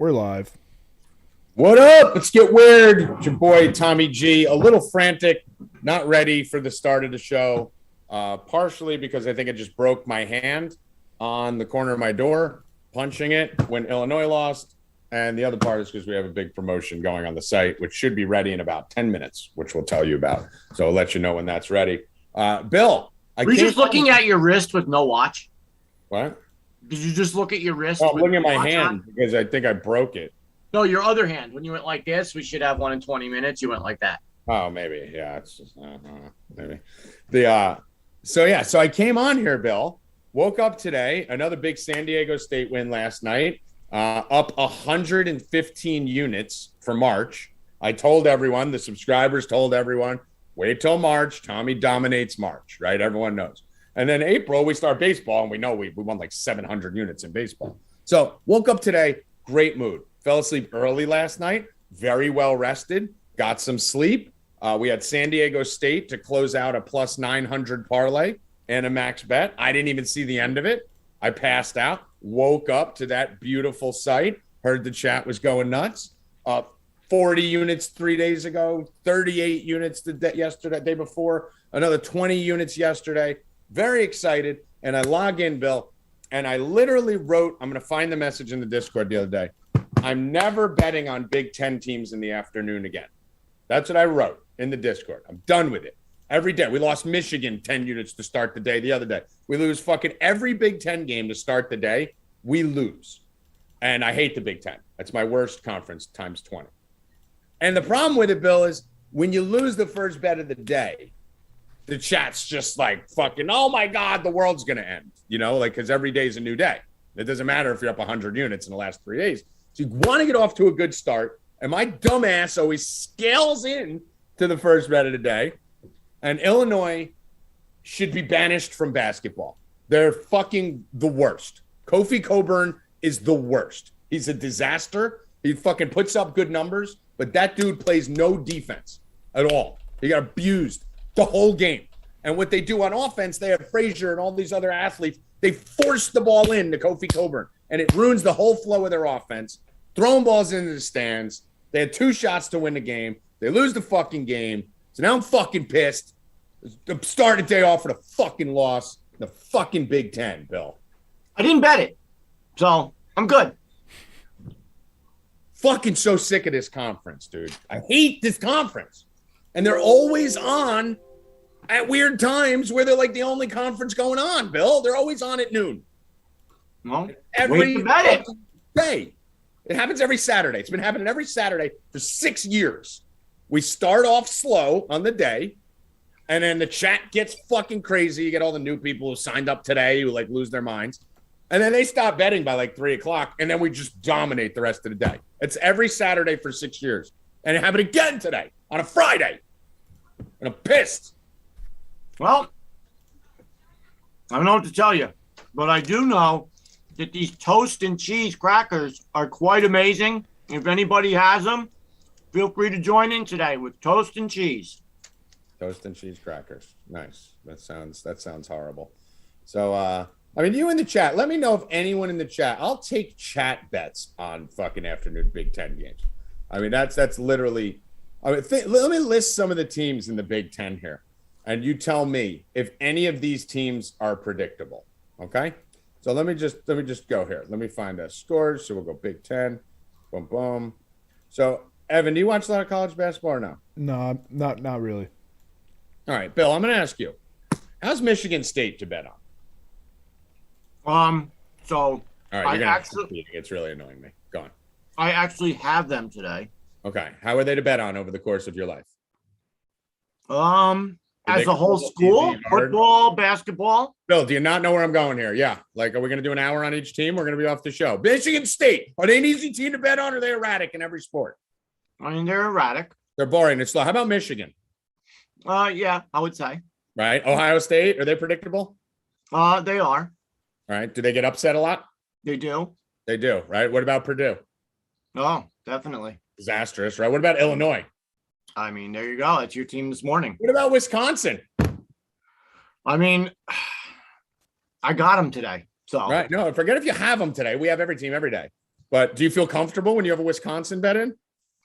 We're live. What up? Let's get weird. It's your boy Tommy G. A little frantic, not ready for the start of the show. Partially because I think I just broke my hand on the corner of my door, punching it when Illinois lost. And the other part is because we have a big promotion going on the site, which should be ready in about 10 minutes, which we'll tell you about. So I'll let you know when that's ready. Bill, were you just looking at your wrist with no watch? What? Did you just look at your wrist? Oh, I'm looking at my hand because I think I broke it. No, your other hand. When you went like this, we should have one in 20 minutes. You went like that. Oh, maybe. Yeah, it's just maybe. So I came on here, Bill. Woke up today. Another big San Diego State win last night. Up 115 units for March. I told everyone, the subscribers told everyone, wait till March. Tommy dominates March, right? Everyone knows. And then April, we start baseball, and we know we won like 700 units in baseball. So woke up today, great mood. Fell asleep early last night, very well rested, got some sleep. We had San Diego State to close out a plus 900 parlay and a max bet. I didn't even see the end of it. I passed out, woke up to that beautiful sight, heard the chat was going nuts. 40 units 3 days ago, 38 units the day before, another 20 units yesterday. Very excited. And I log in, Bill, and I literally wrote, I'm going to find the message in the Discord the other day. I'm never betting on Big Ten teams in the afternoon again. That's what I wrote in the Discord. I'm done with it. Every day. We lost Michigan 10 units to start the day the other day. We lose fucking every Big Ten game to start the day. We lose. And I hate the Big Ten. That's my worst conference times 20. And the problem with it, Bill, is when you lose the first bet of the day, the chat's just like fucking, oh my God, the world's going to end. You know, like, because every day is a new day. It doesn't matter if you're up 100 units in the last 3 days. So you want to get off to a good start. And my dumbass always scales in to the first bet of the day. And Illinois should be banished from basketball. They're fucking the worst. Kofi Cockburn is the worst. He's a disaster. He fucking puts up good numbers, but that dude plays no defense at all. He got abused the whole game. And what they do on offense, they have Frazier and all these other athletes. They force the ball in to Kofi Cockburn, and it ruins the whole flow of their offense. Throwing balls into the stands. They had 2 shots to win the game. They lose the fucking game. So now I'm fucking pissed. I'm starting the day off with a fucking loss. The fucking Big Ten, Bill. I didn't bet it, so I'm good. Fucking so sick of this conference, dude. I hate this conference. And they're always on at weird times where they're like the only conference going on, Bill. They're always on at noon. Well, every day. It happens every Saturday. It's been happening every Saturday for 6 years. We start off slow on the day, and then the chat gets fucking crazy. You get all the new people who signed up today who like lose their minds. And then they stop betting by like 3 o'clock, and then we just dominate the rest of the day. It's every Saturday for 6 years. And it happened again today on a Friday. And I'm pissed. Well, I don't know what to tell you, but I do know that these toast and cheese crackers are quite amazing. If anybody has them, feel free to join in today with toast and cheese. Toast and cheese crackers. Nice. That sounds horrible. So, I mean, you in the chat, let me know if anyone in the chat, I'll take chat bets on fucking afternoon Big Ten games. I mean, that's literally, let me list some of the teams in the Big Ten here. And you tell me if any of these teams are predictable. Okay? So let me just go here. Let me find a scores. So we'll go Big Ten. Boom, boom. So, Evan, do you watch a lot of college basketball or no? No, not really. All right, Bill, I'm going to ask you. How's Michigan State to bet on? All right, it's really annoying me. Go on. I actually have them today. Okay. How are they to bet on over the course of your life? As a whole school, football, basketball. Bill, do you not know where I'm going here? Yeah. Like, are we going to do an hour on each team? We're going to be off the show. Michigan State. Are they an easy team to bet on, or are they erratic in every sport? I mean, they're erratic. They're boring. It's slow. How about Michigan? Yeah, I would say. Right. Ohio State. Are they predictable? They are. All right. Do they get upset a lot? They do. They do. Right. What about Purdue? Oh, definitely. Disastrous. Right. What about Illinois? I mean, there you go. It's your team this morning. What about Wisconsin? I mean, I got them today. So right. No, forget if you have them today. We have every team every day. But do you feel comfortable when you have a Wisconsin bet in?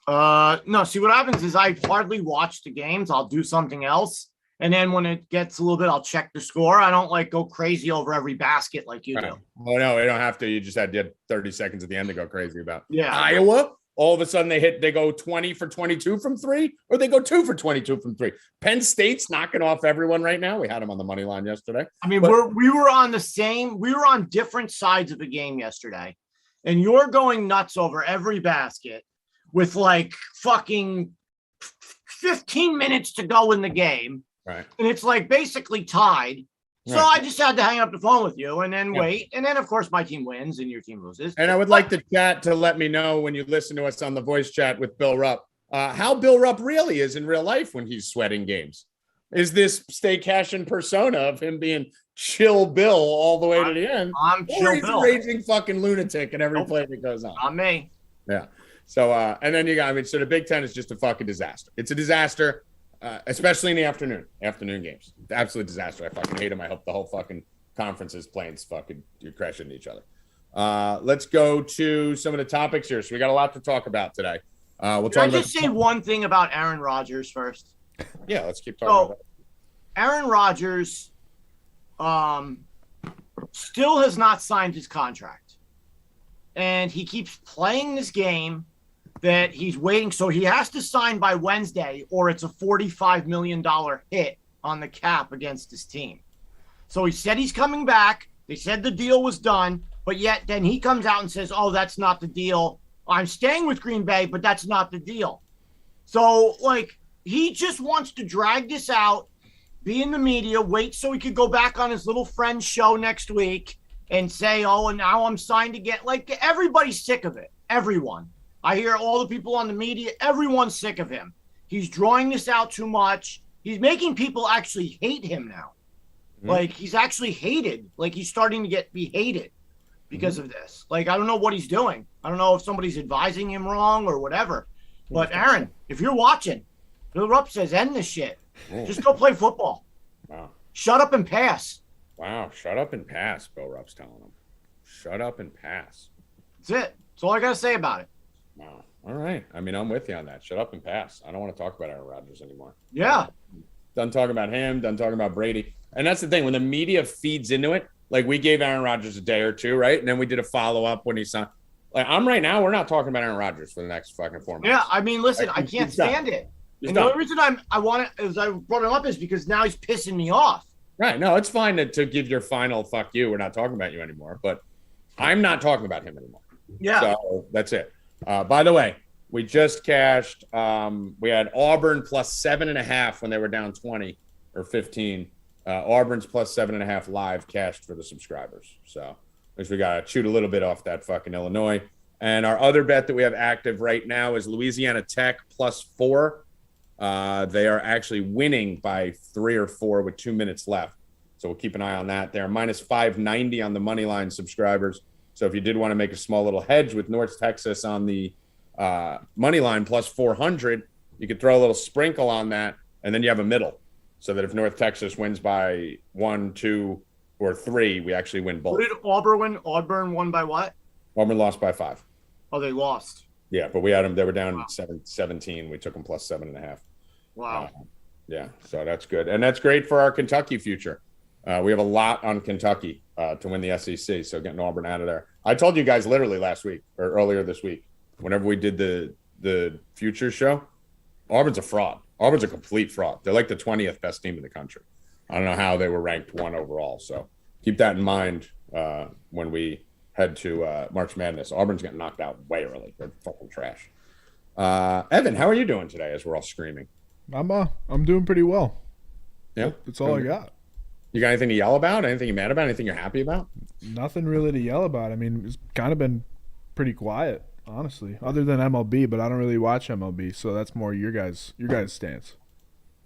No, see what happens is I hardly watch the games. I'll do something else. And then when it gets a little bit, I'll check the score. I don't like go crazy over every basket like you do. Oh, no, you don't have to. You just had 30 seconds at the end to go crazy about. Yeah. Iowa, all of a sudden they go 20 for 22 from 3, or they go 2 for 22 from 3. Penn State's knocking off everyone right now. We had them on the money line yesterday. I mean, we were on different sides of the game yesterday. And you're going nuts over every basket with like fucking 15 minutes to go in the game. Right. And it's like basically tied. So I just had to hang up the phone with you and then wait. And then, of course, my team wins and your team loses. And I would like the chat to let me know when you listen to us on the voice chat with Bill Rupp, how Bill Rupp really is in real life when he's sweating games. Is this Stay Cashin persona of him being chill Bill all the way to the end? I'm chill or he's Bill. a raging fucking lunatic in every play that goes on. Not me. Yeah. So, and then so the Big Ten is just a fucking disaster. It's a disaster. Especially in the afternoon games. Absolute disaster. I fucking hate them. I hope the whole fucking conference is playing fucking you crash into each other. Let's go to some of the topics here. So we got a lot to talk about today. We'll talk Can I just say one thing about Aaron Rodgers first? Yeah, let's keep talking about that. Aaron Rodgers still has not signed his contract. And he keeps playing this game that he's waiting. So he has to sign by Wednesday or it's a $45 million hit on the cap against his team. So he said he's coming back. They said the deal was done, but yet then he comes out and says, oh, that's not the deal. I'm staying with Green Bay, but that's not the deal. So, like, he just wants to drag this out, be in the media, wait so he could go back on his little friend's show next week and say, oh, and now I'm signed again. Like, everybody's sick of it. Everyone. I hear all the people on the media, everyone's sick of him. He's drawing this out too much. He's making people actually hate him now. Mm-hmm. Like, he's actually hated. Like, he's starting to be hated because of this. Like, I don't know what he's doing. I don't know if somebody's advising him wrong or whatever. But, Aaron, if you're watching, Bill Rupp says, end this shit. Just go play football. Wow. Shut up and pass. Wow. Shut up and pass, Bill Rupp's telling him. Shut up and pass. That's it. That's all I got to say about it. Wow. All right. I mean, I'm with you on that. Shut up and pass. I don't want to talk about Aaron Rodgers anymore. Yeah. Done talking about him, done talking about Brady. And that's the thing. When the media feeds into it, like we gave Aaron Rodgers a day or two, right? And then we did a follow-up when he signed. Like, I'm right now, we're not talking about Aaron Rodgers for the next fucking 4 months. Yeah, I mean, listen, I can't stand it. And the only reason I brought him up is because now he's pissing me off. Right. No, it's fine to give your final fuck you. We're not talking about you anymore. But I'm not talking about him anymore. Yeah. So that's it. By the way, we just cashed. We had Auburn plus 7.5 when they were down 20 or 15. Auburn's plus 7.5 live cashed for the subscribers. So at least we got to shoot a little bit off that fucking Illinois. And our other bet that we have active right now is Louisiana Tech plus 4. They are actually winning by 3 or 4 with 2 minutes left. So we'll keep an eye on that. They're minus 590 on the money line subscribers. So if you did want to make a small little hedge with North Texas on the money line plus 400, you could throw a little sprinkle on that, and then you have a middle. So that if North Texas wins by 1, 2, or 3, we actually win both. What did Auburn win? Auburn won by what? Auburn lost by 5. Oh, they lost. Yeah, but we had them. They were down 17. We took them plus 7.5. Wow. Yeah, so that's good. And that's great for our Kentucky future. We have a lot on Kentucky to win the SEC, so getting Auburn out of there. I told you guys literally last week or earlier this week, whenever we did the future show, Auburn's a fraud. Auburn's a complete fraud. They're like the 20th best team in the country. I don't know how they were ranked 1 overall. So keep that in mind when we head to March Madness. Auburn's getting knocked out way early. They're fucking trash. Evan, how are you doing today as we're all screaming? I'm doing pretty well. Yeah, that's all I got. You got anything to yell about? Anything you're mad about? Anything you're happy about? Nothing really to yell about. I mean, it's kind of been pretty quiet, honestly, other than MLB, but I don't really watch MLB, so that's more your guys' stance.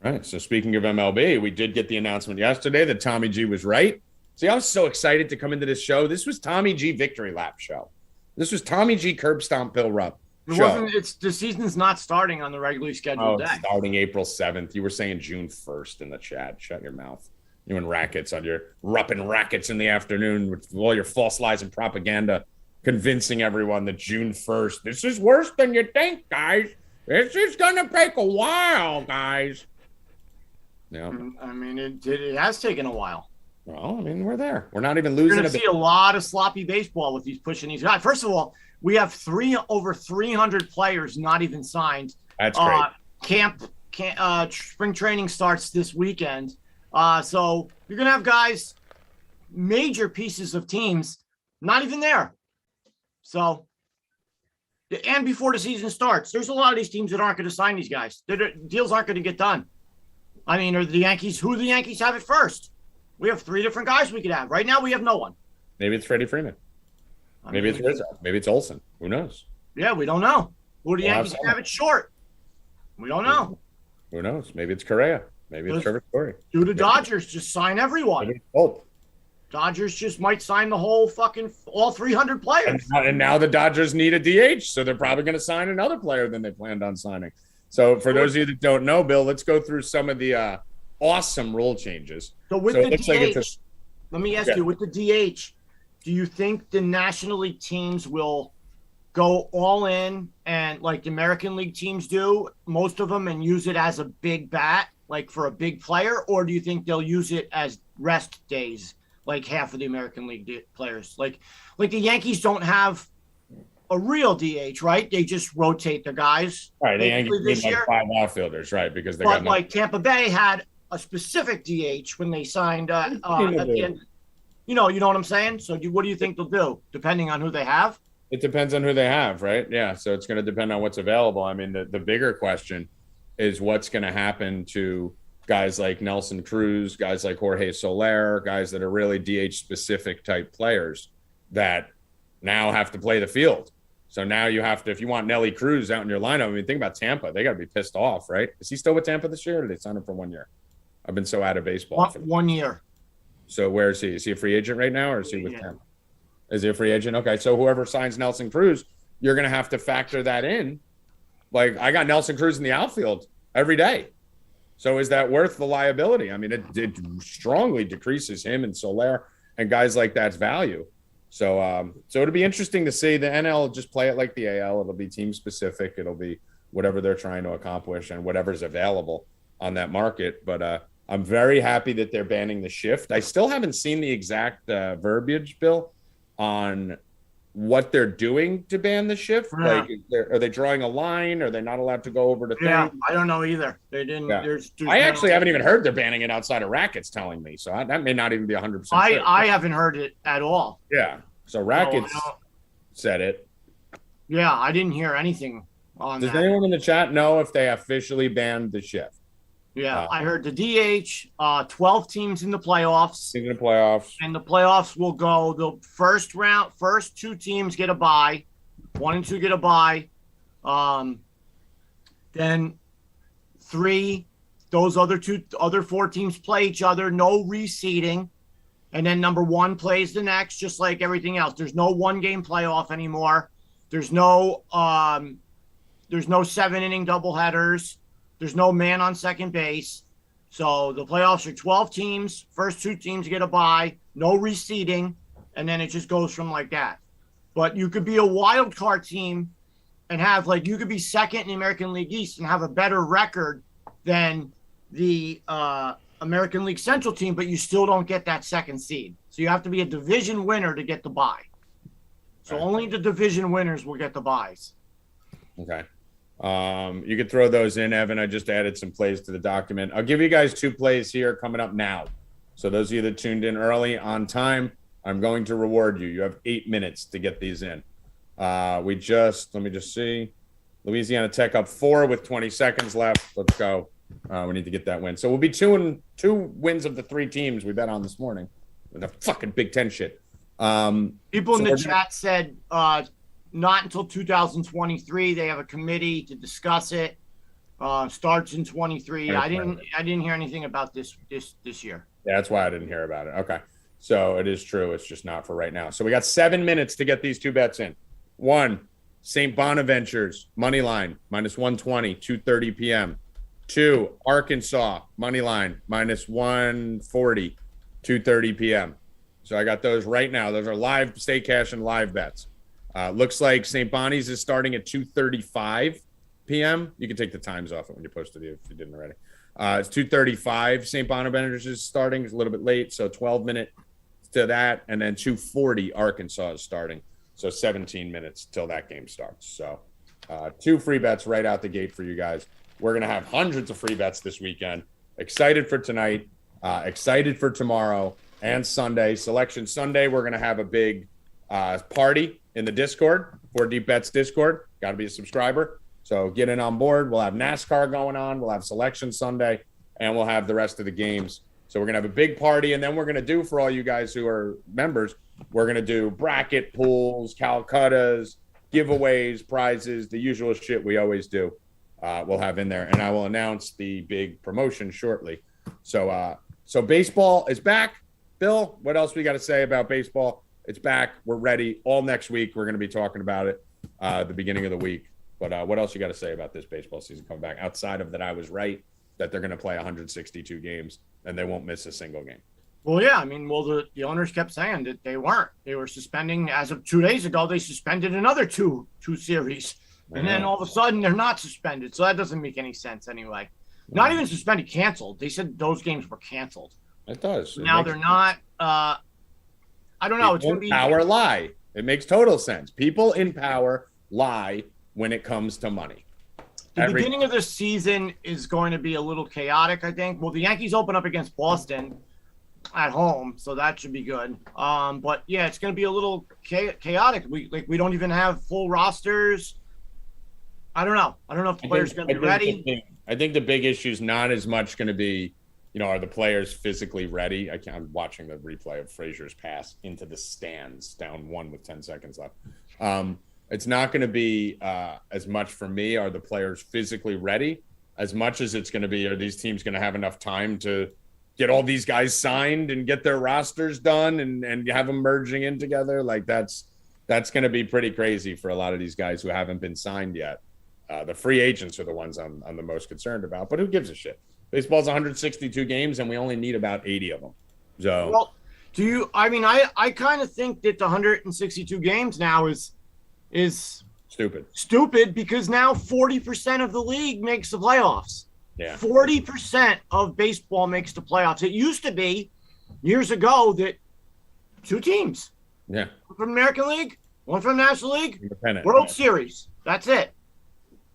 Right. So speaking of MLB, we did get the announcement yesterday that Tommy G was right. See, I was so excited to come into this show. This was Tommy G victory lap show. This was Tommy G curb stomp Bill Rupp show. The season's not starting on the regularly scheduled day. Starting April 7th. You were saying June 1st in the chat. Shut your mouth. You and rackets on your Rupp and rackets in the afternoon with all your false lies and propaganda. convincing everyone that June 1st, this is worse than you think, guys. This is going to take a while, guys. Yeah. I mean, it has taken a while. Well, I mean, we're there. We're not even losing. You're going to see a lot of sloppy baseball with these pushing these guys. First of all, we have over 300 players not even signed. That's great. Spring training starts this weekend. So you're going to have guys, major pieces of teams, not even there. So, and before the season starts, there's a lot of these teams that aren't going to sign these guys. Their deals aren't going to get done. I mean, are the Yankees, who do the Yankees have at first? We have 3 different guys we could have. Right now, we have no one. Maybe it's Freddie Freeman. Maybe it's Rizzo. Maybe it's Olsen. Who knows? Yeah, we don't know. Who do the Yankees have it short? We don't know. Who knows? Maybe it's Correa. Maybe it's Trevor Story. Do the Dodgers just sign everyone? Dodgers just might sign the whole all 300 players. And now the Dodgers need a DH, so they're probably going to sign another player than they planned on signing. So for those of you that don't know, Bill, let's go through some of the awesome rule changes. So with the DH, let me ask you, with the DH, do you think the National League teams will go all in and like the American League teams do, most of them, and use it as a big bat, like for a big player? Or do you think they'll use it as rest days, like half of the American League players? Like the Yankees don't have a real DH, right? They just rotate the guys. Right, the Yankees need like 5 outfielders, right? Because they got like Tampa Bay had a specific DH when they signed at the end. You know what I'm saying? So what do you think they'll do, depending on who they have? It depends on who they have, right? Yeah, so it's going to depend on what's available. I mean, the bigger question is what's going to happen to guys like Nelson Cruz, guys like Jorge Soler, guys that are really DH-specific type players that now have to play the field. So now you have to, if you want Nelly Cruz out in your lineup, I mean, think about Tampa. They got to be pissed off, right? Is he still with Tampa this year, or did they sign him for 1 year? I've been so out of baseball. 1 year. So where is he? Is he a free agent right now, or is he with Tampa? Is he a free agent? Okay, so whoever signs Nelson Cruz, you're going to have to factor that in. Like, I got Nelson Cruz in the outfield every day. So is that worth the liability? I mean, it strongly decreases him and Soler and guys like that's value. So it'll be interesting to see. The NL will just play it like the AL. It'll be team specific. It'll be whatever they're trying to accomplish and whatever's available on that market. But I'm very happy that they're banning the shift. I still haven't seen the exact verbiage, Bill, on what they're doing to ban the shift. Yeah. Like, are they drawing a line? Are they not allowed to go over to things? Yeah, I don't know either. They didn't. Yeah. There's I actually haven't even heard they're banning it outside of rackets, telling me. So that may not even be 100%. I haven't heard it at all. Yeah. So rackets said it. Yeah, I didn't hear anything on Does that. anyone in the chat know if they officially banned the shift? Yeah, I heard the DH, 12 teams in the playoffs. In the playoffs. And the playoffs will go the first 2 teams get a bye. 1 and 2 get a bye. Then 3, those other 4 teams play each other, no reseeding. And then number 1 plays the next, just like everything else. There's no 1-game playoff anymore. There's no 7-inning doubleheaders. There's no man on second base. So the playoffs are 12 teams. First 2 teams get a bye, no reseeding, and then it just goes from like that. But you could be a wild card team and have, like, you could be second in the American League East and have a better record than the American League Central team, but you still don't get that second seed. So you have to be a division winner to get the bye. So only the division winners will get the byes. Okay. You could throw those in, Evan. I just added some plays to the document. I'll give you guys 2 plays here coming up now. So those of you that tuned in early on time, I'm going to reward you. You have 8 minutes to get these in. Let me just see. Louisiana Tech up 4 with 20 seconds left. Let's go. We need to get that win. So we'll be 2 wins of the 3 teams we bet on this morning. The fucking Big Ten shit. People in the chat said not until 2023. They have a committee to discuss it. Starts in 23. I didn't hear anything about this year. Yeah, that's why I didn't hear about it. Okay. So it is true. It's just not for right now. So we got 7 minutes to get these 2 bets in. 1, St. Bonaventures, money line, -120, 2:30 p.m. 2, Arkansas, money line, -140, 2:30 p.m. So I got those right now. Those are live Stay Cashin live bets. Looks like St. Bonnie's is starting at 2:35 p.m. You can take the times off it when you post it if you didn't already. It's 2:35. St. Bonaventure's is starting. It's a little bit late, so 12 minutes to that, and then 2:40 Arkansas is starting. So 17 minutes till that game starts. So 2 free bets right out the gate for you guys. We're going to have hundreds of free bets this weekend. Excited for tonight, excited for tomorrow and Sunday. Selection Sunday, we're going to have a big party in the Discord, 4 Deep Bets Discord. Got to be a subscriber. So get in on board. We'll have NASCAR going on. We'll have Selection Sunday, and we'll have the rest of the games. So we're going to have a big party, and then we're going to do, for all you guys who are members, we're going to do bracket pools, Calcuttas, giveaways, prizes, the usual shit we always do. We'll have in there, and I will announce the big promotion shortly. So baseball is back. Bill, what else we got to say about baseball? It's back. We're ready. All next week, we're going to be talking about it the beginning of the week. But what else you got to say about this baseball season coming back, outside of that I was right, that they're going to play 162 games and they won't miss a single game? Well, yeah. I mean, the owners kept saying that they weren't. They were suspending, as of 2 days ago, they suspended another two series. And then all of a sudden they're not suspended. So that doesn't make any sense anyway. Not even suspended, canceled. They said those games were canceled. It does. Now they're not. I don't know. It's going to be power lie. It makes total sense. People in power lie when it comes to money. The beginning of the season is going to be a little chaotic, I think. Well, the Yankees open up against Boston at home, so that should be good. But yeah, it's going to be a little chaotic. We don't even have full rosters. I don't know. I don't know if the players are going to be ready. I think the big issue is not as much going to be, are the players physically ready? I'm watching the replay of Frazier's pass into the stands, down 1 with 10 seconds left. It's not going to be as much for me, are the players physically ready, as much as it's going to be, are these teams going to have enough time to get all these guys signed and get their rosters done and have them merging in together? Like that's going to be pretty crazy for a lot of these guys who haven't been signed yet. The free agents are the ones I'm the most concerned about, but who gives a shit? Baseball's 162 games, and we only need about 80 of them. So, well, I kind of think that the 162 games now is stupid because now 40% of the league makes the playoffs. Yeah, 40% of baseball makes the playoffs. It used to be years ago that 2 teams, one from the American League, one from the National League, World Series. That's it.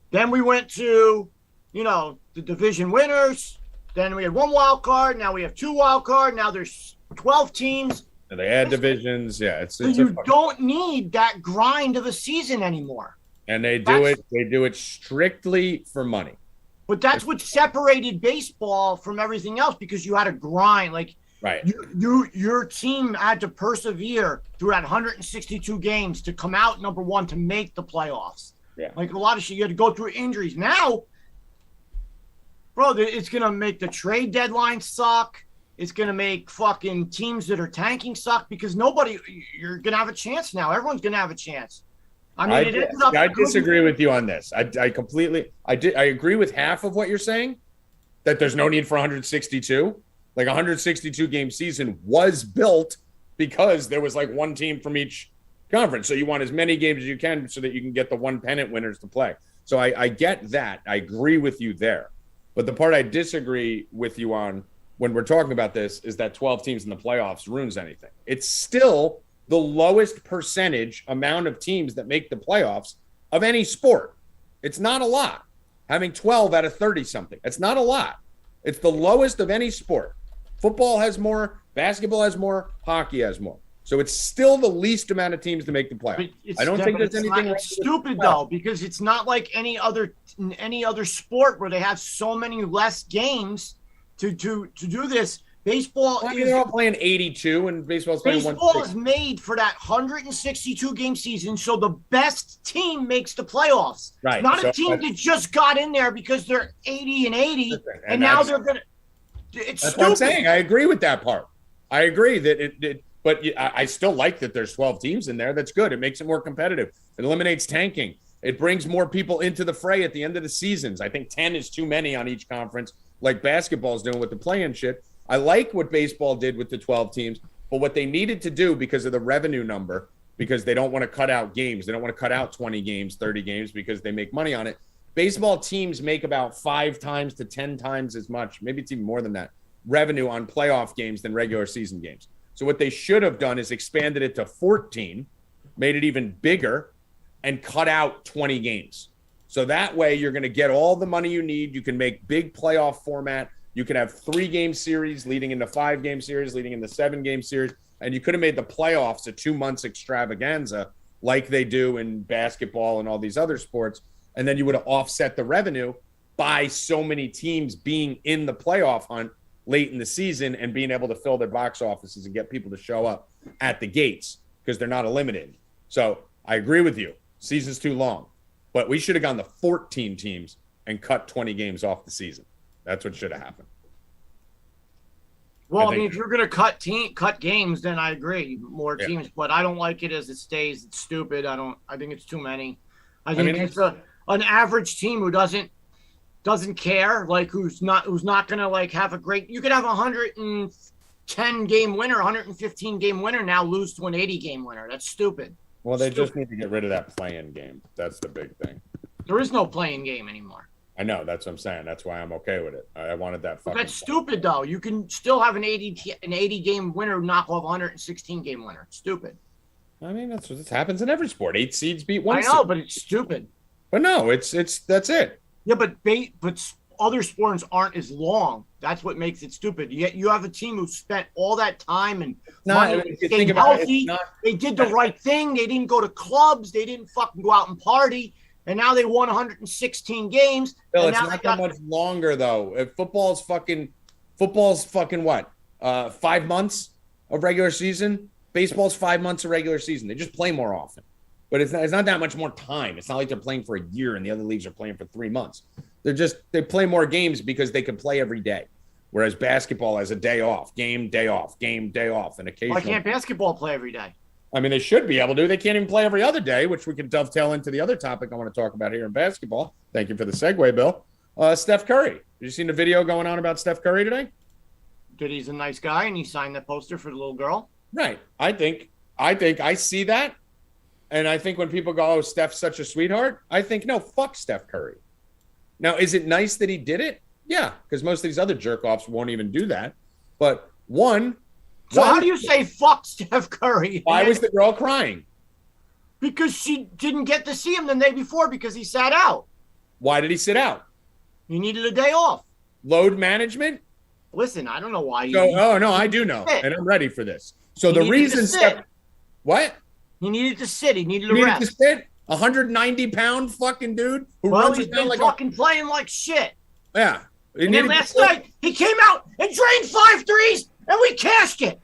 Then we went to, the division winners. Then we had 1 wild card. Now we have 2 wild card. Now there's 12 teams. And they add divisions. Yeah, you don't need that grind of a season anymore. And they do it strictly for money. But that's what separated baseball from everything else, because you had a grind. Like, right. Your team had to persevere through that 162 games to come out number 1 to make the playoffs. Yeah. Like a lot of shit, you had to go through injuries. Now, bro, it's going to make the trade deadline suck. It's going to make fucking teams that are tanking suck, because you're going to have a chance now. Everyone's going to have a chance. I disagree with you on this. I agree with half of what you're saying, that there's no need for 162. Like, 162 game season was built because there was like 1 team from each conference. So you want as many games as you can so that you can get the 1 pennant winners to play. So I get that. I agree with you there. But the part I disagree with you on when we're talking about this is that 12 teams in the playoffs ruins anything. It's still the lowest percentage amount of teams that make the playoffs of any sport. It's not a lot. Having 12 out of 30 something. It's not a lot. It's the lowest of any sport. Football has more, basketball has more, hockey has more. So it's still the least amount of teams to make the playoffs. I don't think there's anything wrong. It's stupid though, because it's not like any other sport where they have so many less games to do this. Baseball they're all playing 82 and baseball's playing 160. Baseball is made for that 162 game season, so the best team makes the playoffs. Right. Not a team that just got in there because they're 80 and 80 and now they're gonna. It's that's stupid. what I'm saying. I agree with that part. I agree that but I still like that there's 12 teams in there. That's good. It makes it more competitive. It eliminates tanking. It brings more people into the fray at the end of the seasons. I think 10 is too many on each conference, like basketball's doing with the play-in shit. I like what baseball did with the 12 teams, but what they needed to do because of the revenue number because they don't want to cut out games. They don't want to cut out 20 games, 30 games because they make money on it. Baseball teams make about 5 times to 10 times as much, maybe it's even more than that, revenue on playoff games than regular season games. So what they should have done is expanded it to 14, made it even bigger, and cut out 20 games. So that way you're going to get all the money you need. You can make big playoff format. You can have 3-game series leading into 5-game series, leading into 7-game series. And you could have made the playoffs a 2 months extravaganza like they do in basketball and all these other sports. And then you would have offset the revenue by so many teams being in the playoff hunt late in the season and being able to fill their box offices and get people to show up at the gates because they're not eliminated. So I agree with you. Season's too long. But we should have gone to 14 teams and cut 20 games off the season. That's what should have happened. Well, I mean, if you're going to cut games, then I agree. More teams, but I don't like it as it stays. It's stupid. I think it's too many. I think it's an average team who doesn't care, like who's not going to like have a great. You could have 110 game winner, 115 game winner now lose to an 80 game winner. That's stupid. Well, they just need to get rid of that play-in game. That's the big thing. There is no play-in game anymore. I know. That's what I'm saying. That's why I'm okay with it. I wanted that fucking. That's stupid, though. You can still have an 80 game winner knock off a 116 game winner. It's stupid. I mean, that's what happens in every sport. 8 seeds beat 1 I know, seed. but it's stupid. But no, it's that's it. Yeah, but other sports aren't as long. That's what makes it stupid. Yet you have a team who spent all that time and money staying healthy. They did the right thing. They didn't go to clubs. They didn't fucking go out and party. And now they won 116 games. Bill, it's not that much longer though. If football's fucking what? 5 months of regular season. Baseball's 5 months of regular season. They just play more often. But it's not that much more time. It's not like they're playing for a year and the other leagues are playing for 3 months. They play more games because they can play every day. Whereas basketball has a day off, game, day off, game, day off, and occasionally. Why can't basketball play every day? I mean, they should be able to. They can't even play every other day, which we can dovetail into the other topic I want to talk about here in basketball. Thank you for the segue, Bill. Steph Curry. Have you seen the video going on about Steph Curry today? That he's a nice guy and he signed that poster for the little girl. Right. I think I see that. And I think when people go, oh, Steph's such a sweetheart, I think, no, fuck Steph Curry. Now, is it nice that he did it? Yeah, because most of these other jerk-offs won't even do that. But how do you say fuck Steph Curry? Why was the girl crying? Because she didn't get to see him the day before because he sat out. Why did he sit out? He needed a day off. Load management? Listen, I don't know why. I do know, and I'm ready for this. So the reason Steph... What? He needed to sit. He needed to rest. rest. To sit? 190-pound fucking dude who runs he's around been fucking playing like shit. Yeah. And then last night, he came out and drained 5 threes, and we cashed it.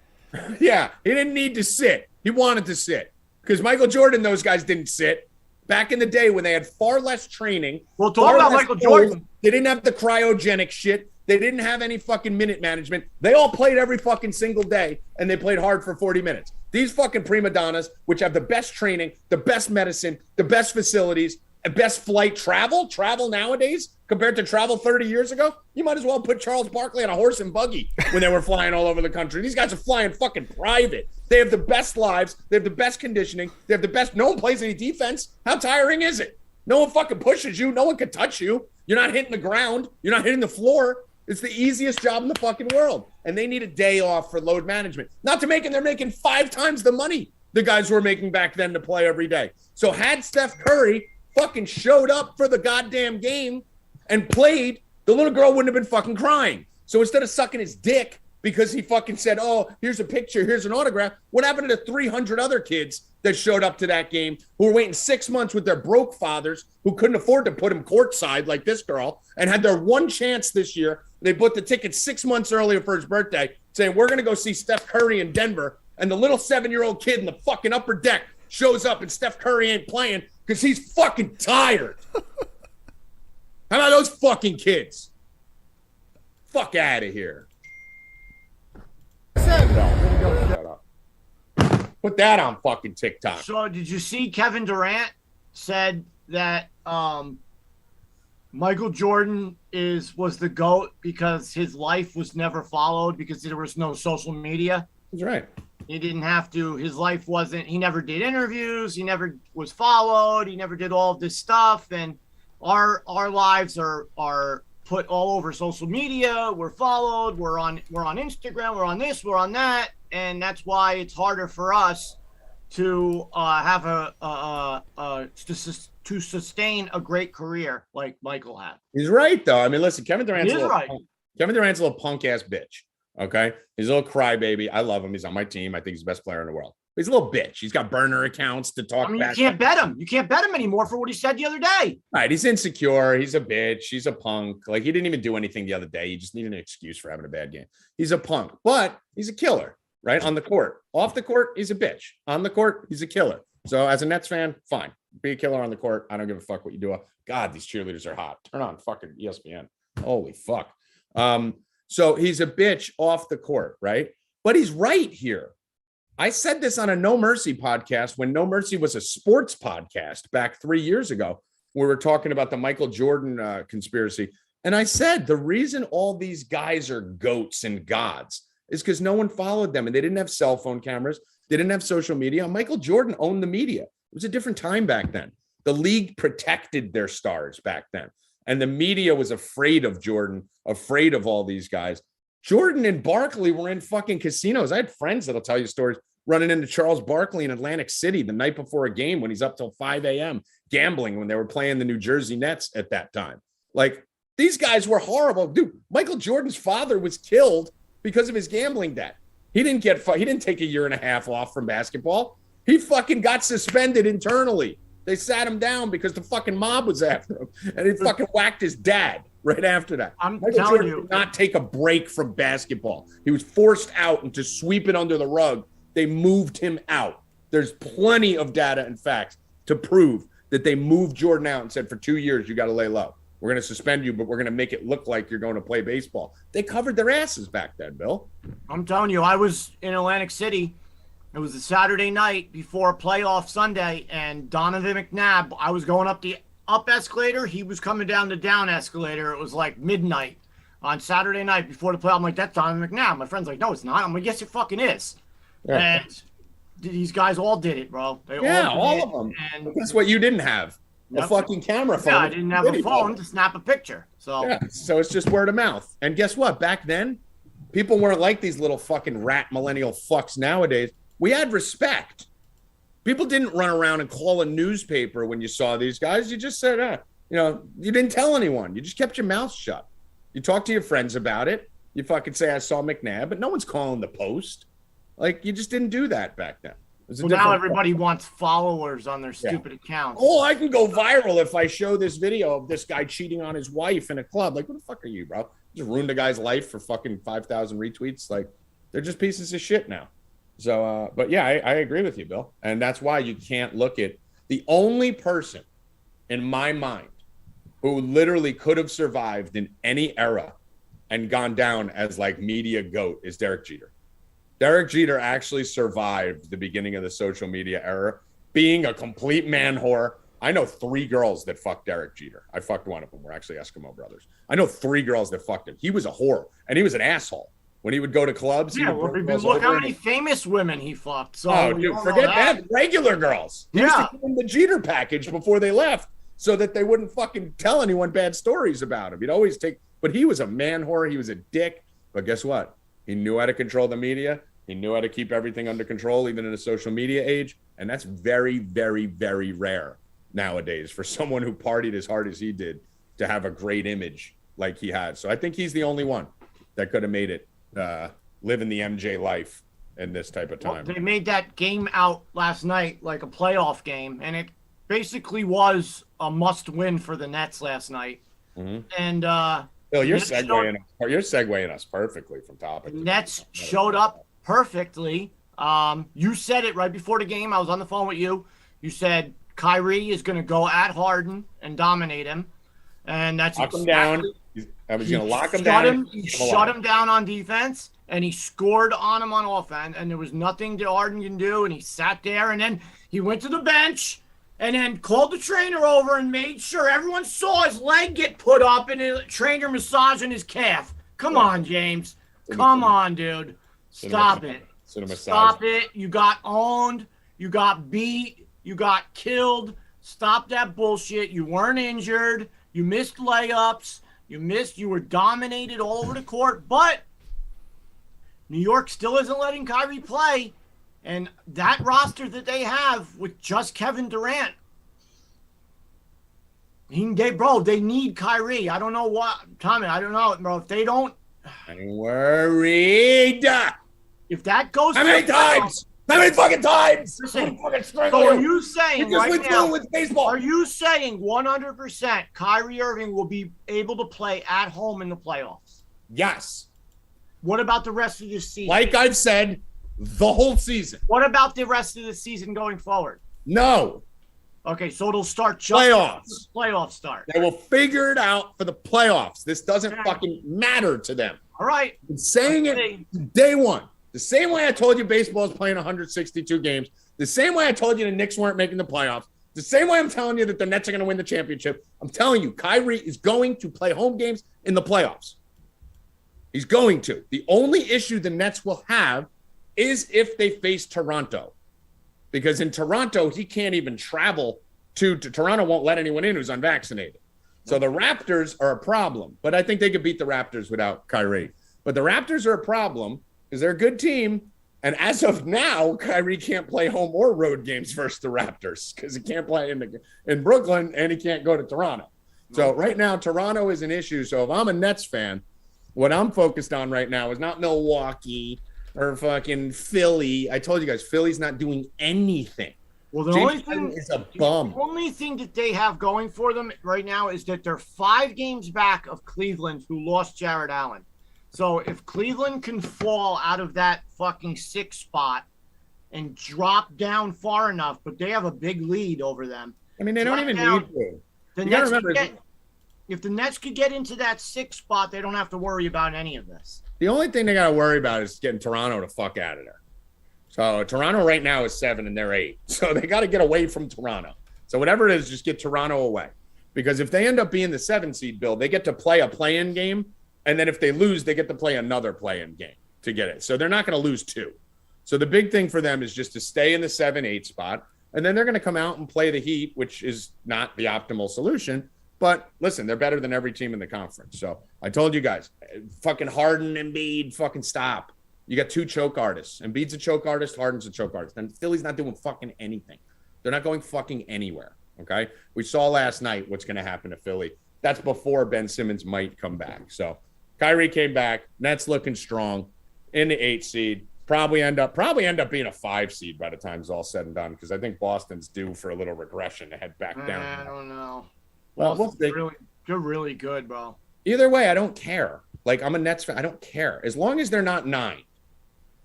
Yeah, he didn't need to sit. He wanted to sit. Because Michael Jordan, those guys didn't sit. Back in the day when they had far less training. Well, talk about Michael Jordan. They didn't have the cryogenic shit. They didn't have any fucking minute management. They all played every fucking single day, and they played hard for 40 minutes. These fucking prima donnas, which have the best training, the best medicine, the best facilities, and best flight travel nowadays compared to travel 30 years ago, you might as well put Charles Barkley on a horse and buggy when they were flying all over the country. These guys are flying fucking private. They have the best lives. They have the best conditioning. They have the best. No one plays any defense. How tiring is it? No one fucking pushes you. No one can touch you. You're not hitting the ground. You're not hitting the floor. It's the easiest job in the fucking world. And they need a day off for load management. Not to mention they're making 5 times the money the guys were making back then to play every day. So had Steph Curry fucking showed up for the goddamn game and played, the little girl wouldn't have been fucking crying. So instead of sucking his dick because he fucking said, oh, here's a picture, here's an autograph, what happened to the 300 other kids that showed up to that game who were waiting 6 months with their broke fathers who couldn't afford to put them courtside like this girl and had their one chance this year? They bought the ticket 6 months earlier for his birthday saying, we're going to go see Steph Curry in Denver. And the little 7-year-old kid in the fucking upper deck shows up and Steph Curry ain't playing because he's fucking tired. How about those fucking kids? Fuck out of here. Shut up. Put that on fucking TikTok. So did you see Kevin Durant said that Michael Jordan was the GOAT because his life was never followed because there was no social media? That's right. He didn't have to. His life wasn't. He never did interviews. He never was followed. He never did all of this stuff. And our lives are put all over social media. We're followed. We're on Instagram. We're on this. We're on that. And that's why it's harder for us to have to sustain a great career like Michael had. He's right, though. I mean, listen, Kevin Durant's right. Kevin Durant's a little punk ass bitch. Okay, he's a little crybaby. I love him. He's on my team. I think he's the best player in the world. But he's a little bitch. He's got burner accounts to talk. I mean, you can't bet him. You can't bet him anymore for what he said the other day. Right, he's insecure. He's a bitch. He's a punk. Like, he didn't even do anything the other day. He just needed an excuse for having a bad game. He's a punk, but he's a killer. Right, on the court. Off the court, he's a bitch. On the court, he's a killer. So as a Nets fan, fine. Be a killer on the court. I don't give a fuck what you do. God, these cheerleaders are hot. Turn on fucking ESPN. Holy fuck. So he's a bitch off the court, right? But he's right here. I said this on a No Mercy podcast when No Mercy was a sports podcast back 3 years ago. We were talking about the Michael Jordan conspiracy. And I said the reason all these guys are goats and gods is because no one followed them and they didn't have cell phone cameras. They didn't have social media. Michael Jordan owned the media. It was a different time back then. The league protected their stars back then. And the media was afraid of Jordan, afraid of all these guys. Jordan and Barkley were in fucking casinos. I had friends that'll tell you stories running into Charles Barkley in Atlantic City the night before a game when he's up till 5 a.m. gambling when they were playing the New Jersey Nets at that time. Like, these guys were horrible. Dude, Michael Jordan's father was killed because of his gambling debt. He didn't take a year and a half off from basketball. He fucking got suspended internally. They sat him down because the fucking mob was after him, and he fucking whacked his dad right after that. Michael Jordan did not take a break from basketball. He was forced out, and to sweep it under the rug, they moved him out. There's plenty of data and facts to prove that they moved Jordan out and said, for 2 years, you got to lay low. We're going to suspend you, but we're going to make it look like you're going to play baseball. They covered their asses back then, Bill. I'm telling you, I was in Atlantic City. It was a Saturday night before a playoff Sunday, and Donovan McNabb, I was going up the up escalator. He was coming down the down escalator. It was like midnight on Saturday night before the playoff. I'm like, that's Donovan McNabb. My friend's like, no, it's not. I'm like, yes, it fucking is. Yeah. And these guys all did it, bro. All of them. And that's what you didn't have. A fucking camera phone. Yeah, I didn't have a phone to snap a picture. So it's just word of mouth. And guess what? Back then, people weren't like these little fucking rat millennial fucks nowadays. We had respect. People didn't run around and call a newspaper when you saw these guys. You just said, you didn't tell anyone. You just kept your mouth shut. You talked to your friends about it. You fucking say, I saw McNabb, but no one's calling the Post. Like, you just didn't do that back then. Well, now everybody wants followers on their stupid accounts. Oh, I can go viral if I show this video of this guy cheating on his wife in a club. Like, what the fuck are you, bro? You just ruined a guy's life for fucking 5,000 retweets. Like, they're just pieces of shit now. So, but yeah, I agree with you, Bill. And that's why you can't look at the only person in my mind who literally could have survived in any era and gone down as like media goat is Derek Jeter. Derek Jeter actually survived the beginning of the social media era, being a complete man whore. I know 3 girls that fucked Derek Jeter. I fucked one of them. We're actually Eskimo brothers. I know 3 girls that fucked him. He was a whore, and he was an asshole. When he would go to clubs, look how many famous women he fucked. So dude, forget that. Regular girls. He used to give them the Jeter package before they left so that they wouldn't fucking tell anyone bad stories about him. He'd always but he was a man whore. He was a dick. But guess what? He knew how to control the media. He knew how to keep everything under control, even in a social media age. And that's very, very, very rare nowadays for someone who partied as hard as he did to have a great image like he had. So I think he's the only one that could have made it living the MJ life in this type of time. Well, they made that game out last night like a playoff game, and it basically was a must-win for the Nets last night. Mm-hmm. And Bill, you're segueing us perfectly from topic. The Nets showed up perfectly. You said it right before the game. I was on the phone with you. You said Kyrie is going to go at Harden and dominate him, and that's lock him down. I was going to lock him down. He shut him down on defense, and he scored on him on offense, and there was nothing that Harden can do, and he sat there, and then he went to the bench, and then called the trainer over and made sure everyone saw his leg get put up and the trainer massaging his calf. Come on, James. Come on, dude. Stop it. Cinema Stop size. it. You got owned. You got beat. You got killed. Stop that bullshit. You weren't injured. You missed layups. You were dominated all over the court. But New York still isn't letting Kyrie play. And that roster that they have with just Kevin Durant, they need Kyrie. I don't know what, Tommy, I don't know, bro. If they don't. I'm worried. If that goes. How many times? How many fucking times? Listen, so are you saying right now, with baseball. Are you saying 100% Kyrie Irving will be able to play at home in the playoffs? Yes. What about the rest of the season? Like I've said, the whole season. What about the rest of the season going forward? No. Okay, so it'll start just Playoffs. Playoffs start. They will figure it out for the playoffs. This doesn't fucking matter to them. All right. I'm saying it day one. The same way I told you baseball is playing 162 games. The same way I told you the Knicks weren't making the playoffs. The same way I'm telling you that the Nets are going to win the championship. I'm telling you, Kyrie is going to play home games in the playoffs. He's going to. The only issue the Nets will have is if they face Toronto. Because in Toronto, he can't even travel to Toronto won't let anyone in who's unvaccinated. So the Raptors are a problem. But I think they could beat the Raptors without Kyrie. But the Raptors are a problem because they're a good team. And as of now, Kyrie can't play home or road games versus the Raptors because he can't play in Brooklyn and he can't go to Toronto. So right now, Toronto is an issue. So if I'm a Nets fan, what I'm focused on right now is not Milwaukee or fucking Philly. I told you guys, Philly's not doing anything. Well, the James Harden is a bum. The only thing that they have going for them right now is that they're 5 games back of Cleveland, who lost Jared Allen. So if Cleveland can fall out of that fucking 6th spot and drop down far enough, but they have a big lead over them. I mean, they don't even need to. If the Nets could get into that 6th spot, they don't have to worry about any of this. The only thing they got to worry about is getting Toronto to fuck out of there. So Toronto right now is 7 and they're 8. So they got to get away from Toronto. So whatever it is, just get Toronto away. Because if they end up being the 7 seed, Bill, they get to play a play-in game. And then if they lose, they get to play another play-in game to get it. So they're not going to lose 2. So the big thing for them is just to stay in the 7-8 spot. And then they're going to come out and play the Heat, which is not the optimal solution. But listen, they're better than every team in the conference. So I told you guys, fucking Harden, Embiid, fucking stop. You got 2 choke artists. Embiid's a choke artist, Harden's a choke artist. And Philly's not doing fucking anything. They're not going fucking anywhere, okay? We saw last night what's going to happen to Philly. That's before Ben Simmons might come back. So Kyrie came back. Nets looking strong in the 8 seed. Probably end up being a 5 seed by the time it's all said and done because I think Boston's due for a little regression to head back down. I don't know. Well, they're really good, bro. Either way, I don't care. Like, I'm a Nets fan. I don't care. As long as they're not 9.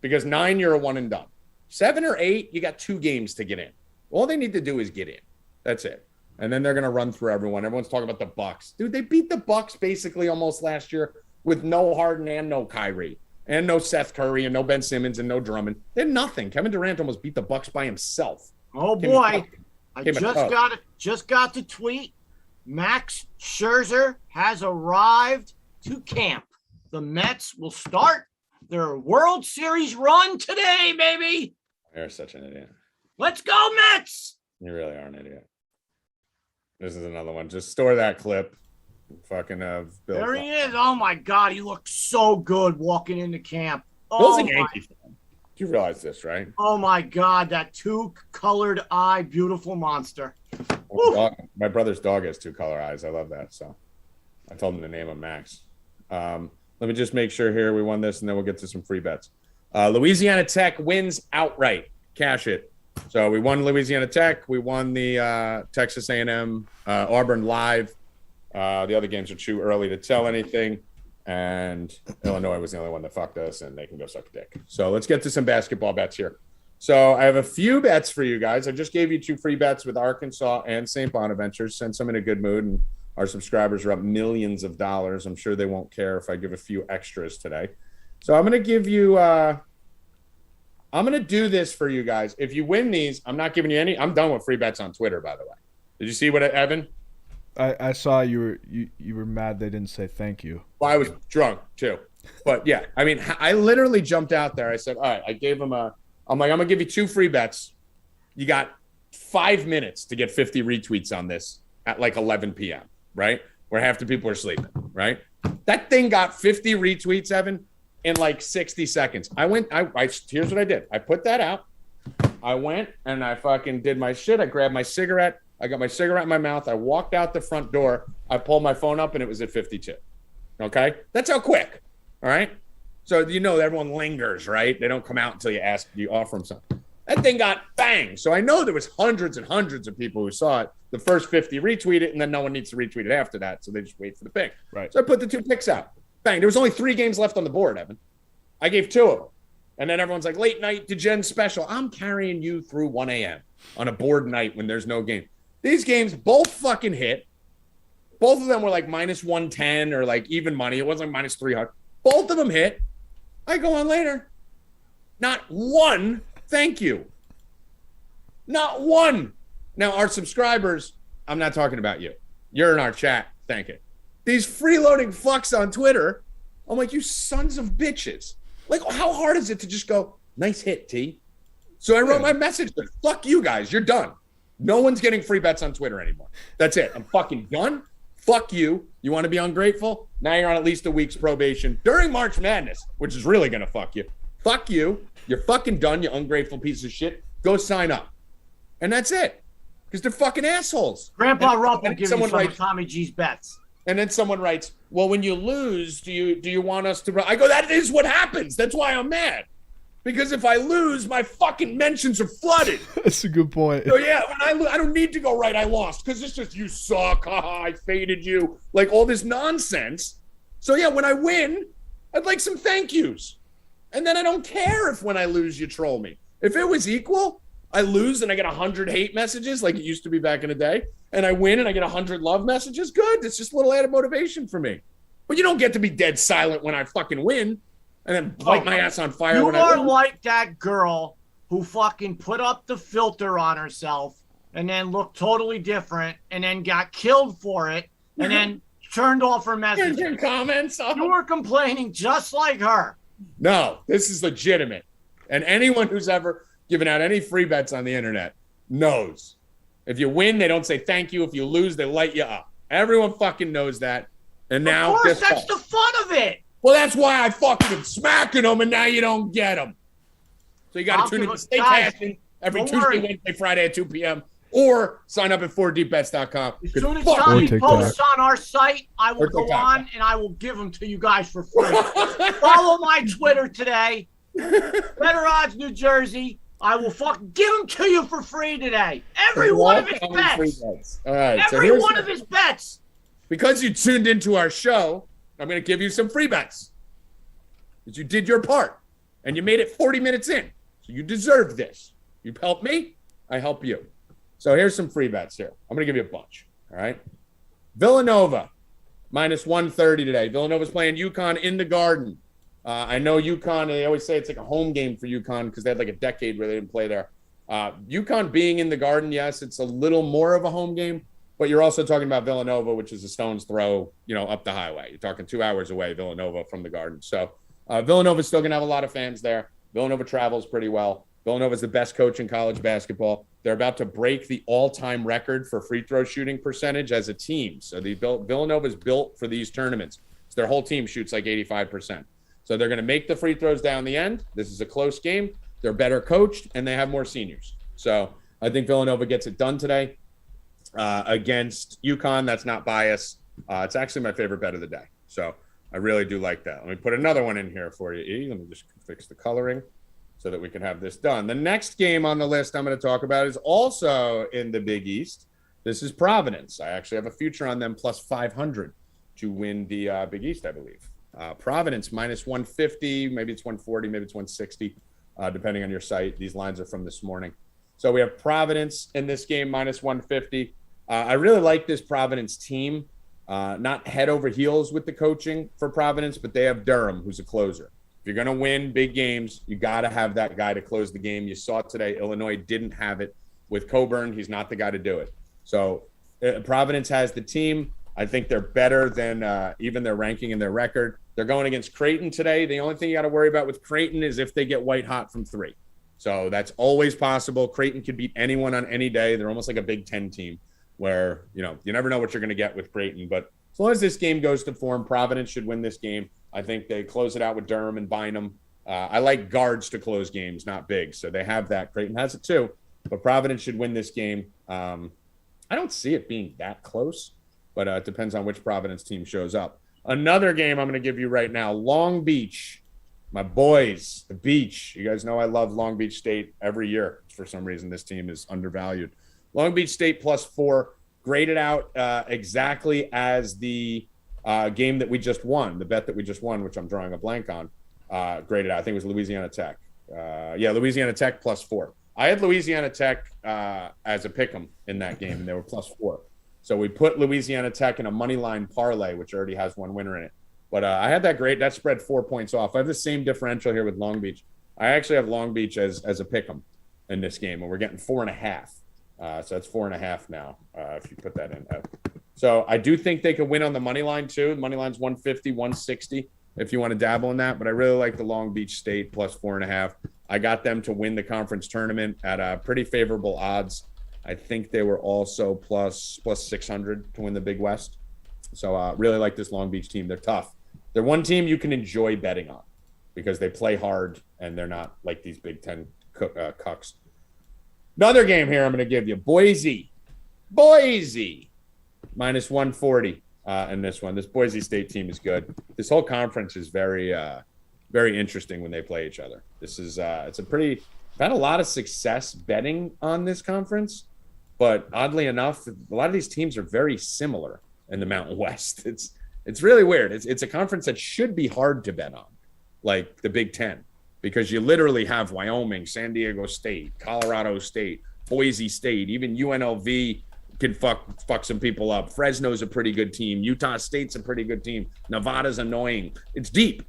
Because 9, you're a one and done. 7 or 8, you got 2 games to get in. All they need to do is get in. That's it. And then they're going to run through everyone. Everyone's talking about the Bucks. Dude, they beat the Bucks basically almost last year with no Harden and no Kyrie. And no Steph Curry and no Ben Simmons and no Drummond. They're nothing. Kevin Durant almost beat the Bucks by himself. Oh, boy. I just got the tweet. Max Scherzer has arrived to camp. The Mets will start their World Series run today, baby. You're such an idiot. Let's go, Mets. You really are an idiot. This is another one. Just store that clip. Fucking Bill. There he is. Oh, my God. He looks so good walking into camp. Bill's a Yankee fan. You realize this, right? Oh, my God. That 2-colored eye, beautiful monster. My brother's dog has 2 color eyes. I love that. So I told him to name him Max. Let me just make sure here we won this, and then we'll get to some free bets. Louisiana Tech wins outright. Cash it. So we won Louisiana Tech. We won the Texas A&M, Auburn live. The other games are too early to tell anything. And Illinois was the only one that fucked us, and they can go suck a dick. So let's get to some basketball bets here. So I have a few bets for you guys. I just gave you 2 free bets with Arkansas and St. Bonaventure. Send some in a good mood, and our subscribers are up millions of dollars. I'm sure they won't care if I give a few extras today. So I'm going to give you I'm going to do this for you guys. If you win these, I'm not giving you any. I'm done with free bets on Twitter, by the way. Did you see what Evan? I saw you were mad they didn't say thank you. Well, I was drunk too. But yeah, I mean, I literally jumped out there. I said, all right, I gave him I'm like, I'm going to give you 2 free bets. You got 5 minutes to get 50 retweets on this at like 11 p.m., right? Where half the people are sleeping, right? That thing got 50 retweets, Evan, in like 60 seconds. Here's what I did. I put that out. I went and I fucking did my shit. I grabbed my cigarette. I got my cigarette in my mouth. I walked out the front door. I pulled my phone up and it was at 52. Okay? That's how quick. All right? So you know everyone lingers, right? They don't come out until you offer them something. That thing got bang. So I know there was hundreds and hundreds of people who saw it. The first 50 retweet it, and then no one needs to retweet it after that. So they just wait for the pick. Right. So I put the 2 picks out. Bang. There was only 3 games left on the board, Evan. I gave 2 of them. And then everyone's like, late night Degen special. I'm carrying you through 1 a.m. on a board night when there's no game. These games both fucking hit. Both of them were like minus 110 or like even money. It wasn't like minus 300. Both of them hit. I go on later. Not one thank you. Not one. Now, our subscribers, I'm not talking about you. You're in our chat. Thank you. These freeloading fucks on Twitter, I'm like, you sons of bitches. Like, how hard is it to just go, nice hit, T? So I wrote my message, fuck you guys. You're done. No one's getting free bets on Twitter anymore. That's it. I'm fucking done. Fuck you. You want to be ungrateful? Now you're on at least a week's probation during March Madness, which is really going to fuck you. Fuck you. You're fucking done, you ungrateful piece of shit. Go sign up. And that's it. Because they're fucking assholes. Grandpa Rupp will give you some of Tommy G's bets. And then someone writes, well, when you lose, do you want us to – I go, that is what happens. That's why I'm mad. Because if I lose, my fucking mentions are flooded. That's a good point. So, yeah, when I don't need to go right, I lost. Because it's just, you suck. I faded you. Like, all this nonsense. So, yeah, when I win, I'd like some thank yous. And then I don't care if when I lose, you troll me. If it was equal, I lose and I get 100 hate messages like it used to be back in the day, and I win and I get 100 love messages, good. It's just a little added motivation for me. But you don't get to be dead silent when I fucking win and then light my ass on fire. You when are I win. like that girl who fucking put up the filter on herself and then looked totally different and then got killed for it and then turned off her messages. Your comments. You were complaining just like her. No, this is legitimate. And anyone who's ever given out any free bets on the internet knows. If you win, they don't say thank you. If you lose, they light you up. Everyone fucking knows that. And now, of course, that's the fun of it. Well, that's why I fucking am smacking them, and now you don't get them. So you got to tune in to Stay Cashin every Tuesday, Wednesday, Friday at 2 p.m. Or sign up at 4deepbets.com. As soon as Tommy posts on our site, I will go on and I will give them to you guys for free. Follow my Twitter today. Better Odds New Jersey. I will fucking give them to you for free today. Every one of his bets. All right. Every one of his bets. Because you tuned into our show, I'm going to give you some free bets. Because you did your part. And you made it 40 minutes in. So you deserve this. You help me, I help you. So here's some free bets here. I'm going to give you a bunch. All right. Villanova, minus 130 today. Villanova's playing UConn in the Garden. I know UConn, they always say it's like a home game for UConn because they had like a decade where they didn't play there. UConn being in the Garden, yes, it's a little more of a home game, but you're also talking about Villanova, which is a stone's throw, up the highway. You're talking 2 hours away, Villanova from the Garden. So Villanova's still going to have a lot of fans there. Villanova travels pretty well. Villanova's the best coach in college basketball. They're about to break the all-time record for free throw shooting percentage as a team. So Villanova's built for these tournaments. So their whole team shoots like 85%. So they're going to make the free throws down the end. This is a close game. They're better coached, and they have more seniors. So I think Villanova gets it done today against UConn. That's not bias. It's actually my favorite bet of the day. So I really do like that. Let me put another one in here for you, E. Let me just fix the coloring so that we can have this done. The next game on the list I'm going to talk about is also in the Big East. This is Providence. I actually have a future on them plus 500 to win the Big East, I believe. Providence minus 150, maybe it's 140, maybe it's 160, depending on your site. These lines are from this morning. So we have Providence in this game minus 150. I really like this Providence team. Not head over heels with the coaching for Providence, but they have Durham, who's a closer. If you're going to win big games, you got to have that guy to close the game. You saw today Illinois didn't have it with Coburn. He's not the guy to do it. So Providence has the team. I think they're better than even their ranking and their record. They're going against Creighton today. The only thing you got to worry about with Creighton is if they get white hot from three. So that's always possible. Creighton could beat anyone on any day. They're almost like a Big Ten team where, you never know what you're going to get with Creighton. But as long as this game goes to form, Providence should win this game. I think they close it out with Durham and Bynum. I like guards to close games, not big. So they have that. Creighton has it too. But Providence should win this game. I don't see it being that close, but it depends on which Providence team shows up. Another game I'm going to give you right now, Long Beach. My boys, the beach. You guys know I love Long Beach State every year. For some reason, this team is undervalued. Long Beach State +4, graded out exactly as the game that we just won, the bet that we just won, which I'm drawing a blank on, graded out. I think it was Louisiana Tech. Louisiana Tech +4. I had Louisiana Tech as a pick'em in that game, and they were +4. So we put Louisiana Tech in a money line parlay, which already has one winner in it. But I had that spread 4 points off. I have the same differential here with Long Beach. I actually have Long Beach as a pick'em in this game, and we're getting 4.5. So that's 4.5 now, if you put that in. So I do think they could win on the money line too. The money line's 150, 160 if you want to dabble in that. But I really like the Long Beach State +4.5. I got them to win the conference tournament at pretty favorable odds. I think they were also plus 600 to win the Big West. So really like this Long Beach team. They're tough. They're one team you can enjoy betting on because they play hard and they're not like these Big Ten cucks. Another game here I'm going to give you. Boise -140 in this one. This Boise State team is good. This whole conference is very interesting when they play each other. This is I've had a lot of success betting on this conference, but oddly enough, a lot of these teams are very similar in the Mountain West. It's really weird. It's a conference that should be hard to bet on, like the Big Ten, because you literally have Wyoming, San Diego State, Colorado State, Boise State, even UNLV can fuck some people up. Fresno's a pretty good team. Utah State's a pretty good team. Nevada's annoying. It's deep.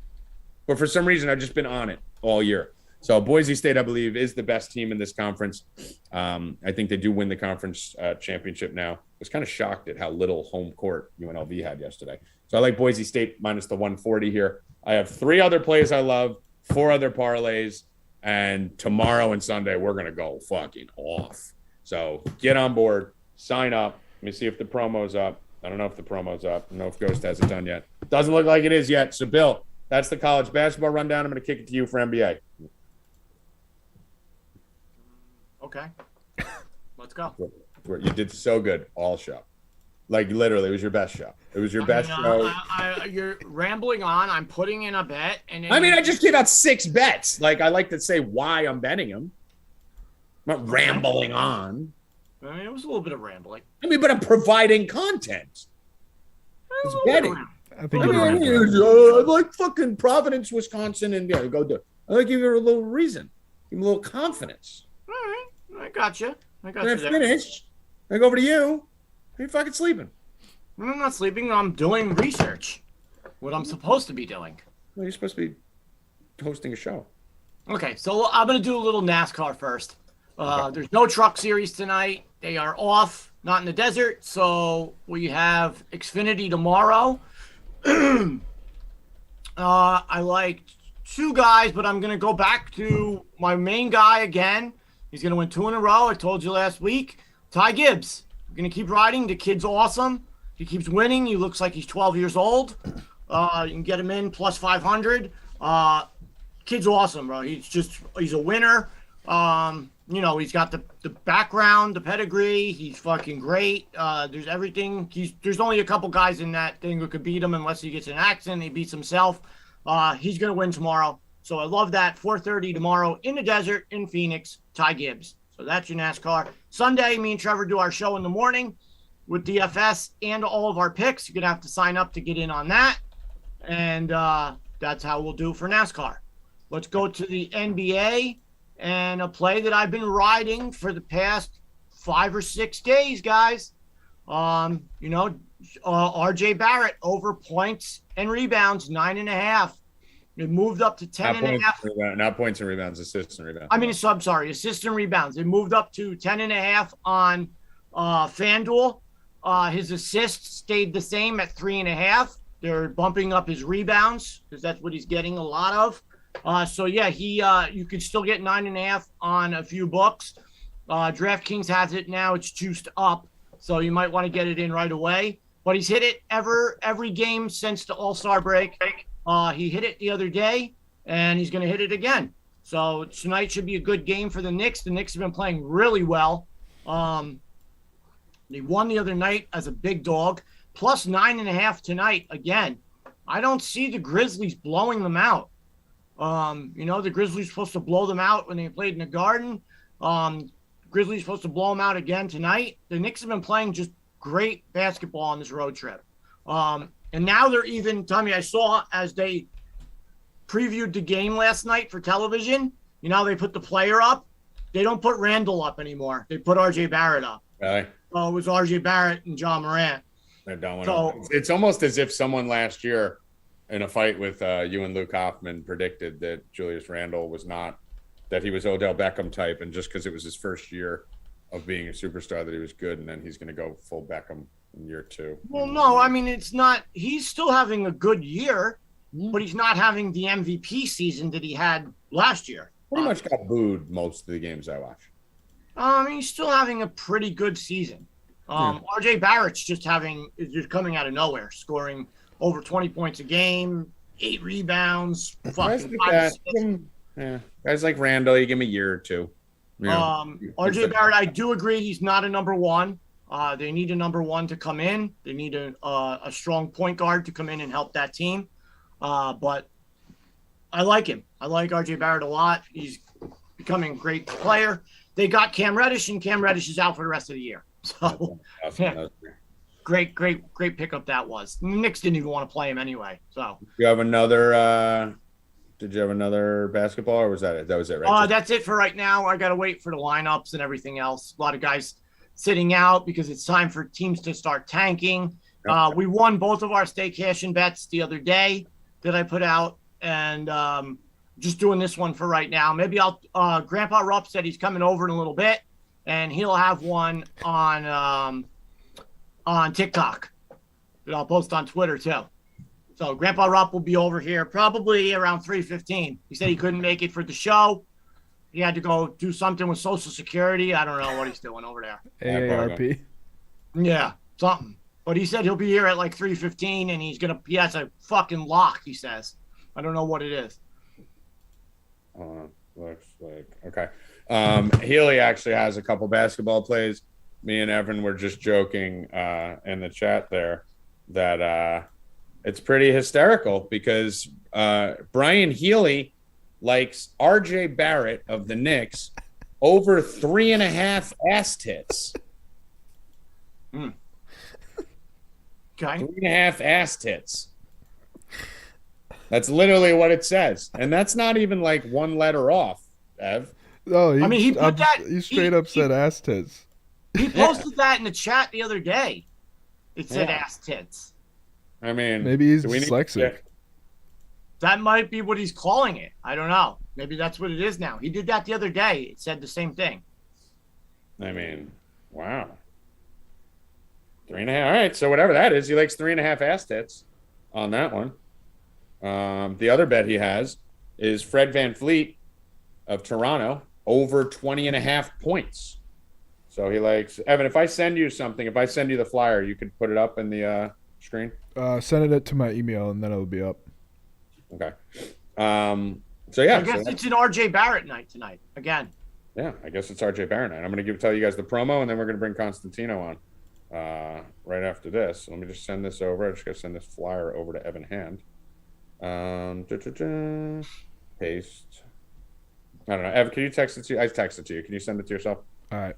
But for some reason, I've just been on it all year. So Boise State, I believe, is the best team in this conference. I think they do win the conference championship now. I was kind of shocked at how little home court UNLV had yesterday. So I like Boise State minus the 140 here. I have 3 other plays I love, 4 other parlays, and tomorrow and Sunday, we're going to go fucking off. So get on board, sign up. Let me see if the promo's up. I don't know if the promo's up. I don't know if Ghost has it done yet. Doesn't look like it is yet. So, Bill, that's the college basketball rundown. I'm going to kick it to you for NBA. Okay. Let's go. You did so good all show. Like, literally, it was your best show. It was your best show. You're rambling on. I'm putting in a bet. And I just gave out 6 bets. Like, I like to say why I'm betting them. I'm not rambling on. It was a little bit of rambling. But I'm providing content. It's betting. I think I like fucking Providence, Wisconsin, and go do it. I like give you a little reason. Give me a little confidence. All right. I got you. When I finish, I go over to you. Are you fucking sleeping? I'm not sleeping. I'm doing research. What I'm supposed to be doing. Well, you're supposed to be hosting a show. Okay, so I'm going to do a little NASCAR first. There's no truck series tonight. They are off, not in the desert. So we have Xfinity tomorrow. I like 2 guys, but I'm going to go back to my main guy again. He's going to win 2 in a row. I told you last week. Ty Gibbs. I'm going to keep riding. The kid's awesome. He keeps winning. He looks like he's 12 years old. You can get him in plus 500. Kid's awesome, bro. He's a winner. He's got the background, the pedigree. He's fucking great. There's everything. There's only a couple guys in that thing who could beat him unless he gets in an accident. He beats himself. He's going to win tomorrow. So I love that. 4:30 tomorrow in the desert in Phoenix. Ty Gibbs. So that's your NASCAR. Sunday, me and Trevor do our show in the morning with DFS and all of our picks. You're going to have to sign up to get in on that. And that's how we'll do for NASCAR. Let's go to the NBA and a play that I've been riding for the past 5 or 6 days, guys. RJ Barrett over points and rebounds, 9.5. It moved up to 10.5. Not points and rebounds, assists and rebounds. Assists and rebounds. It moved up to 10.5 on FanDuel. His assists stayed the same at 3.5. They're bumping up his rebounds because that's what he's getting a lot of. So yeah, you could still get 9.5 on a few books. DraftKings has it now; it's juiced up, so you might want to get it in right away. But he's hit it every game since the All-Star break. He hit it the other day, and he's going to hit it again. So tonight should be a good game for the Knicks. The Knicks have been playing really well. They won the other night as a big dog, plus 9.5 tonight again. I don't see the Grizzlies blowing them out. The Grizzlies supposed to blow them out when they played in the Garden. Grizzlies supposed to blow them out again tonight. The Knicks have been playing just great basketball on this road trip. And now they're even, Tommy, I saw as they previewed the game last night for television, they put the player up. They don't put Randall up anymore. They put RJ Barrett up. Really? So it was RJ Barrett and John Morant. It's almost as if someone last year in a fight with you and Luke Hoffman predicted that Julius Randle was not, that he was Odell Beckham type, and just because it was his first year of being a superstar that he was good, and then he's going to go full Beckham in year 2. Well, no, I mean, it's not. He's still having a good year, but he's not having the MVP season that he had last year. Pretty much got booed most of the games I watched. He's still having a pretty good season. RJ Barrett's just coming out of nowhere, scoring over 20 points a game, 8 rebounds, guys like Randall, you give him a year or two. RJ Barrett, I do agree he's not a number one. They need a number one to come in. They need a strong point guard to come in and help that team. But I like him. I like RJ Barrett a lot. He's becoming a great player. They got Cam Reddish, and Cam Reddish is out for the rest of the year. So, yeah, great pickup that was. The Knicks didn't even want to play him anyway. So, you have another. Did you have another basketball, or was that it? That was it, right? That's it for right now. I got to wait for the lineups and everything else. A lot of guys sitting out because it's time for teams to start tanking. Yep. We won both of our Stay Cashin bets the other day that I put out, and just doing this one for right now. Maybe Grandpa Rupp said he's coming over in a little bit, and he'll have one on TikTok that I'll post on Twitter too. So Grandpa Rupp will be over here probably around 3:15. He said he couldn't make it for the show. He had to go do something with Social Security. I don't know what he's doing over there. AARP. Yeah, something. But he said he'll be here at like 3:15, and he has a fucking lock, he says. I don't know what it is. Looks like okay. Healy actually has a couple basketball plays. Me and Evan were just joking in the chat there that it's pretty hysterical because Brian Healy likes RJ Barrett of the Knicks over 3.5 ass tits. Okay. 3.5 ass tits. That's literally what it says. And that's not even like one letter off, Ev. No, he put that. He straight up said ass tits. He posted that in the chat the other day. It said ass tits. I mean, maybe he's dyslexic. That might be what he's calling it. I don't know. Maybe that's what it is now. He did that the other day. It said the same thing. I mean, wow. 3.5. All right. So whatever that is, he likes 3.5 ass tits on that one. The other bet he has is Fred VanVleet of Toronto over 20.5 points. So he likes, Evan, if I send you something, if I send you the flyer, you could put it up in the screen? Send it to my email and then it'll be up. Okay. So yeah. I guess it's an RJ Barrett night tonight again. Yeah, I guess it's RJ Barrett night. I'm going to tell you guys the promo, and then we're going to bring Constantino on right after this. Let me just send this over. I just got to send this flyer over to Evan Hand. Paste. I don't know. Evan, can you text it to you? I text it to you. Can you send it to yourself? All right.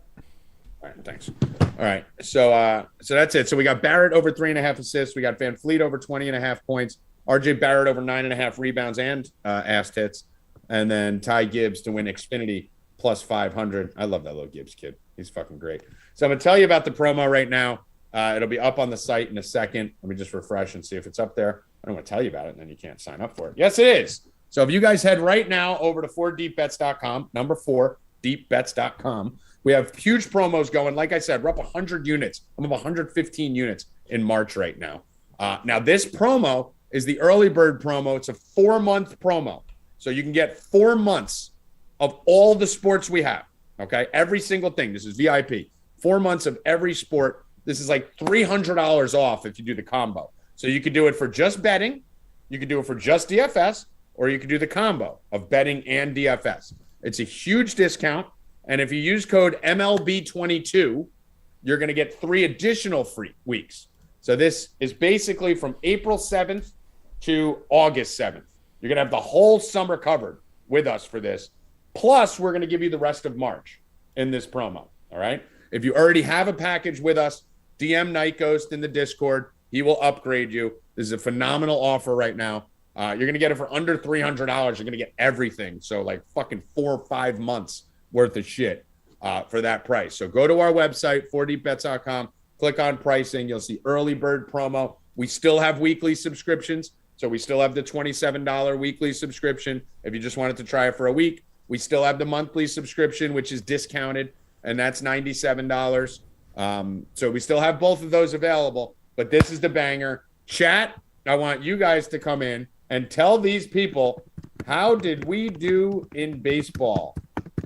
All right, thanks. All right, so that's it. So we got Barrett over 3.5 assists. We got VanVleet over 20.5 points. RJ Barrett over 9.5 rebounds and ass tits. And then Ty Gibbs to win Xfinity plus 500. I love that little Gibbs kid. He's fucking great. So I'm going to tell you about the promo right now. It'll be up on the site in a second. Let me just refresh and see if it's up there. I don't want to tell you about it, and then you can't sign up for it. Yes, it is. So if you guys head right now over to 4deepbets.com, number 4, deepbets.com, We have huge promos going. Like I said, we're up 100 units. I'm up 115 units in March right now. Now, this promo is the early bird promo. It's a 4-month promo. So you can get 4 months of all the sports we have, okay? Every single thing. This is VIP. 4 months of every sport. This is like $300 off if you do the combo. So you could do it for just betting, you could do it for just DFS, or you could do the combo of betting and DFS. It's a huge discount. And if you use code MLB22, you're going to get 3 additional free weeks. So this is basically from April 7th to August 7th. You're going to have the whole summer covered with us for this. Plus, we're going to give you the rest of March in this promo. All right. If you already have a package with us, DM Night Ghost in the Discord. He will upgrade you. This is a phenomenal offer right now. You're going to get it for under $300. You're going to get everything. So like fucking 4 or 5 months worth of shit for that price. So go to our website, 4deepbets.com, click on pricing. You'll see early bird promo. We still have weekly subscriptions. So we still have the $27 weekly subscription. If you just wanted to try it for a week, we still have the monthly subscription, which is discounted, and that's $97. So we still have both of those available, but this is the banger. Chat, I want you guys to come in and tell these people, how did we do in baseball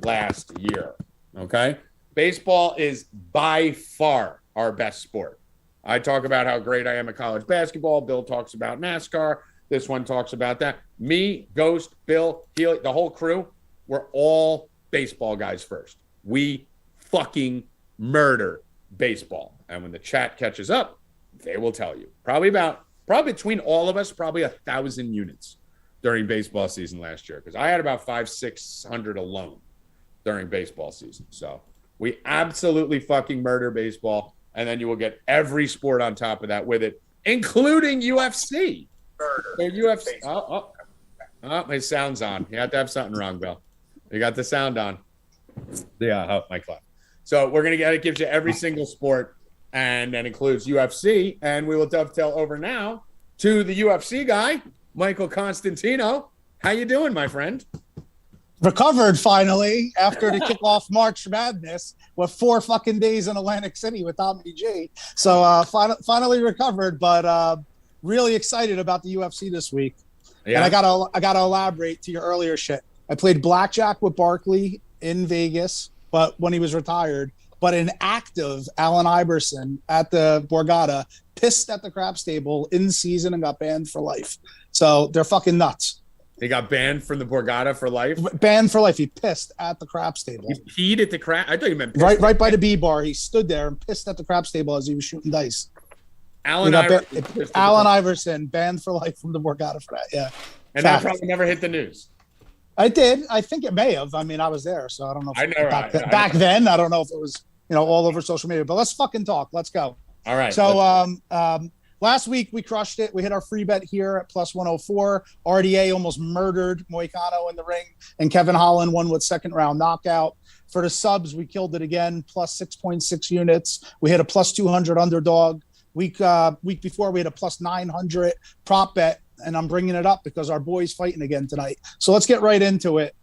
last year? Okay? Baseball is by far our best sport. I talk about how great I am at college basketball. Bill talks about NASCAR. This one talks about that. Me, Ghost, Bill, Healy, the whole crew, we're all baseball guys first. We fucking murder baseball. And when the chat catches up, they will tell you. Probably between all of us, probably 1,000 units during baseball season last year. Because I had about 500-600 alone during baseball season. So we absolutely fucking murder baseball. And then you will get every sport on top of that with it, including UFC. UFC. Oh, my sound's on. You have to have something wrong, Bill. You got the sound on. Yeah, my clap. So we're going to get it, gives you every single sport, and that includes UFC. And we will dovetail over now to the UFC guy, Michael Constantino. How you doing, my friend? Recovered finally after the kickoff March Madness with 4 fucking days in Atlantic City with Tommy G. So finally recovered, but really excited about the UFC this week. Yeah. And I gotta elaborate to your earlier shit. I played blackjack with Barkley in Vegas, but when he was retired. But an active Allen Iverson at the Borgata pissed at the craps table in season and got banned for life. So they're fucking nuts. He got banned from the Borgata for life? Banned for life. He pissed at the craps table. He peed at the crap? I thought you meant pissed. Right by the B bar. He stood there and pissed at the craps table as he was shooting dice. Allen Iverson banned for life from the Borgata for that. Yeah. And that probably never hit the news. I did. I think it may have. I mean, I was there, so I don't know. Back then, I don't know if it was, all over social media. But let's fucking talk. Let's go. All right. So, last week we crushed it. We hit our free bet here at plus 104. RDA almost murdered Moicano in the ring, and Kevin Holland won with second round knockout. For the subs, we killed it again, plus 6.6 units. We hit a plus 200 underdog. Week before we had a plus 900 prop bet, and I'm bringing it up because our boy's fighting again tonight. So let's get right into it.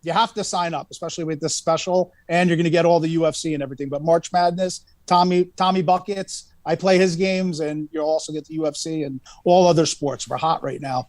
You have to sign up, especially with this special, and you're going to get all the UFC and everything. But March Madness, Tommy Buckets, I play his games, and you'll also get the UFC and all other sports. We're hot right now.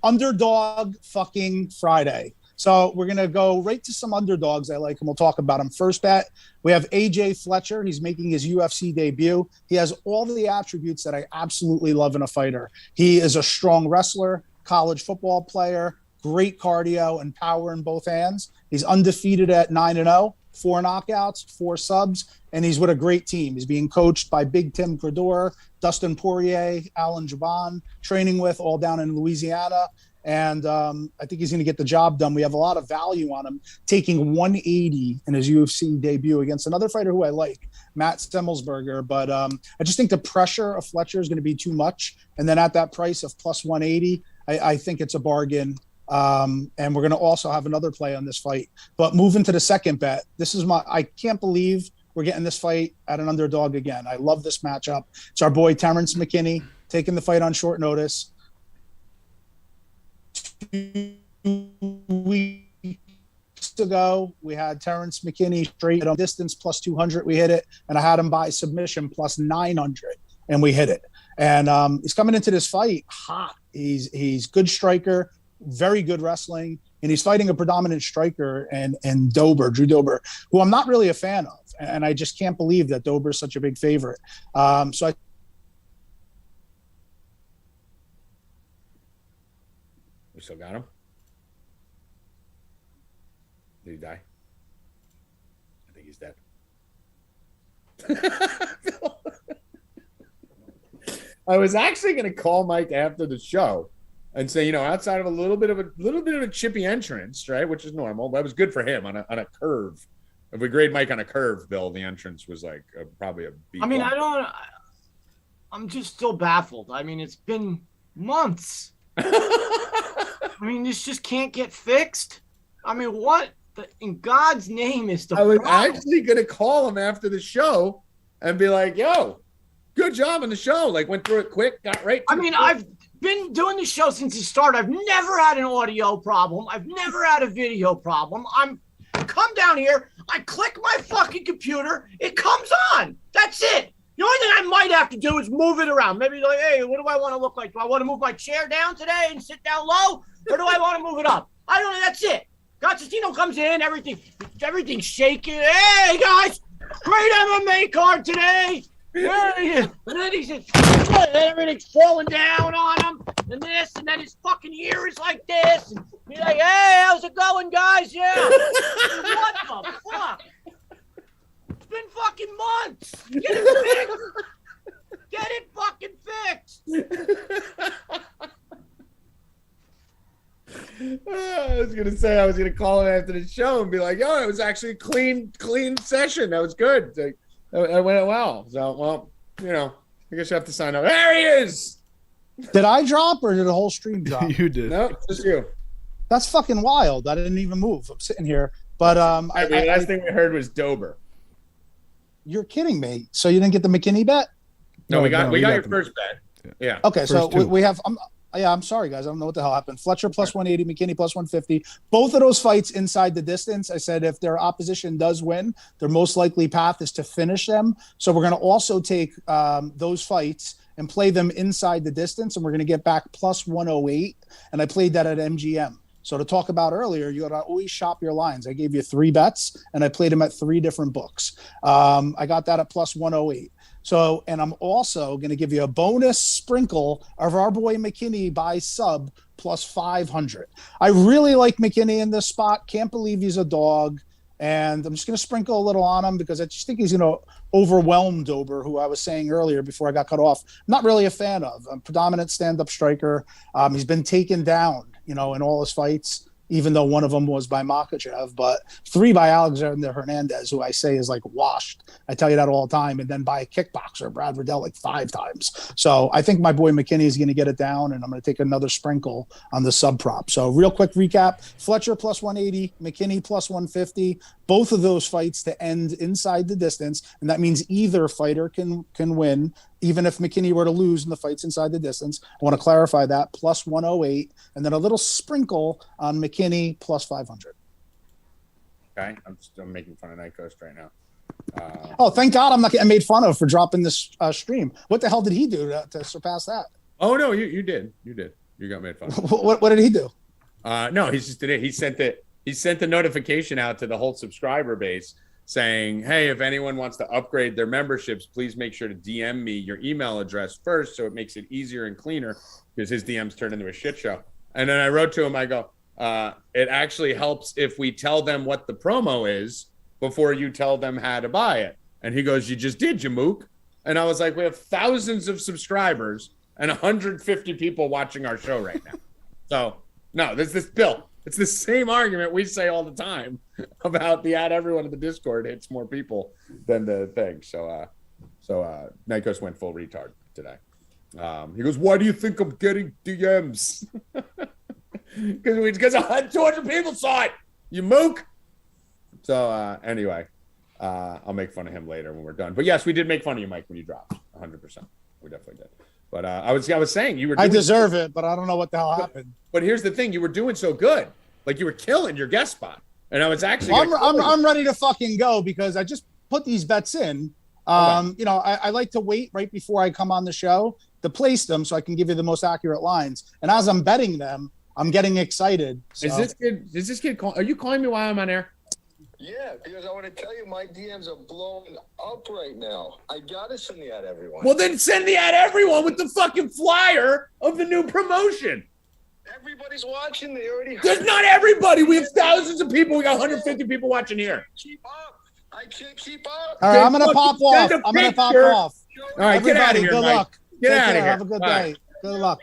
Underdog fucking Friday. So we're going to go right to some underdogs I like, and we'll talk about them. First bet, we have AJ Fletcher. He's making his UFC debut. He has all the attributes that I absolutely love in a fighter. He is a strong wrestler, college football player, great cardio and power in both hands. He's undefeated at 9-0, 4 knockouts, 4 subs, and he's with a great team. He's being coached by Big Tim Credor, Dustin Poirier, Alan Jaban, training with all down in Louisiana. And I think he's going to get the job done. We have a lot of value on him, taking 180 in his UFC debut against another fighter who I like, Matt Semmelsberger. But I just think the pressure of Fletcher is going to be too much. And then at that price of plus 180, I think it's a bargain. And we're going to also have another play on this fight. But moving to the second bet, I can't believe we're getting this fight at an underdog again. I love this matchup. It's our boy Terrence McKinney taking the fight on short notice. 2 weeks weeks ago, we had Terrence McKinney straight on distance plus 200. We hit it. And I had him by submission plus 900, and we hit it. And he's coming into this fight hot. He's good striker, very good wrestling, and he's fighting a predominant striker and Drew Dober, who I'm not really a fan of. And I just can't believe that Dober is such a big favorite. So We still got him? Did he die? I think he's dead. I was actually going to call Mike after the show and say, outside of a little bit of a chippy entrance, right, which is normal. That was good for him on a curve. If we grade Mike on a curve, Bill, the entrance was like probably a B. I mean, I'm just still baffled. I mean, it's been months. I mean, this just can't get fixed. I mean, what in God's name is the problem? I was actually going to call him after the show and be like, yo, good job on the show. Like, went through it quick, got right. I mean, I've been doing the show since it started. I've never had an audio problem. I've never had a video problem. I come down here, I click my fucking computer, it comes on. That's it. The only thing I might have to do is move it around. Maybe like, hey, what do I want to look like? Do I want to move my chair down today and sit down low? Or do I want to move it up? I don't know. That's it. Constantino comes in, everything's shaking. Hey, guys, great MMA card today. Yeah. And then he says, everything's falling down on him, and this, and then his fucking ear is like this. And he's like, hey, how's it going, guys? Yeah. What the fuck? It's been fucking months. Get it fixed. Get it fucking fixed. I was going to say, I was going to call him after the show and be like, yo, it was actually a clean session. That was good. Like, it went well. So, well, I guess you have to sign up. There he is. did I drop or did the whole stream drop? You did. No, just you. That's fucking wild. I didn't even move. I'm sitting here. But The last thing we heard was Dober. You're kidding me. So you didn't get the McKinney bet? No, we got your them. first bet. Yeah. Okay, so First two. we have I'm sorry, guys. I don't know what the hell happened. Fletcher plus 180, McKinney plus 150. Both of those fights inside the distance. I said if their opposition does win, their most likely path is to finish them. So we're going to also take those fights and play them inside the distance, and we're going to get back plus 108. And I played that at MGM. So to talk about earlier, you got to always shop your lines. I gave you 3 bets, and I played them at 3 different books. I got that at plus 108. So, and I'm also going to give you a bonus sprinkle of our boy McKinney by sub plus 500. I really like McKinney in this spot. Can't believe he's a dog. And I'm just going to sprinkle a little on him because I just think he's going to overwhelm Dober, who I was saying earlier before I got cut off. Not really a fan of. A predominant stand-up striker. He's been taken down, in all his fights, even though one of them was by Makhachev, but 3 by Alexander Hernandez, who I say is like washed. I tell you that all the time. And then by a kickboxer, Brad Riddell, like 5 times. So I think my boy McKinney is going to get it down, and I'm going to take another sprinkle on the sub prop. So real quick recap, Fletcher plus 180, McKinney plus 150, both of those fights to end inside the distance. And that means either fighter can win, even if McKinney were to lose in the fights inside the distance. I want to clarify that, plus 108, and then a little sprinkle on McKinney plus 500. Okay, I'm making fun of Night Coast right now. Oh, thank God I'm not getting made fun of for dropping this stream. What the hell did he do to surpass that? Oh no, you did. You got made fun of. What did he do? No, he just did it. He sent the notification out to the whole subscriber base saying, hey, if anyone wants to upgrade their memberships, please make sure to DM me your email address first, so it makes it easier and cleaner, because his DMs turned into a shit show. And then I wrote to him, I go, it actually helps if we tell them what the promo is before you tell them how to buy it. And he goes, you just did, you mook. And I was like, we have thousands of subscribers and 150 people watching our show right now. So no, there's this Bill. It's the same argument we say all the time about the add everyone in the Discord hits more people than the thing. So Nikos went full retard today. He goes, why do you think I'm getting DMs? Because 200 people saw it, you mook. So anyway, I'll make fun of him later when we're done. But yes, we did make fun of you, Mike, when you dropped 100%. We definitely did. But I was saying you were. I deserve it, but I don't know what the hell happened. But here's the thing: you were doing so good, like you were killing your guest spot. And I was actually I'm ready to fucking go because I just put these bets in. You know, I like to wait right before I come on the show to place them so I can give you the most accurate lines. And as I'm betting them, I'm getting excited. So. Is this kid are you calling me while I'm on air? Yeah, because I want to tell you my DMs are blowing up right now. I gotta send the ad everyone. Well, then send the ad everyone with the fucking flyer of the new promotion. Everybody's watching. They already. There's not everybody. We have thousands of people. We got 150 people watching here. Keep up. I can't keep up. All right, I'm gonna pop off. All right, get out of here, good Mike. luck. Get out of here. Have a good day. Good luck.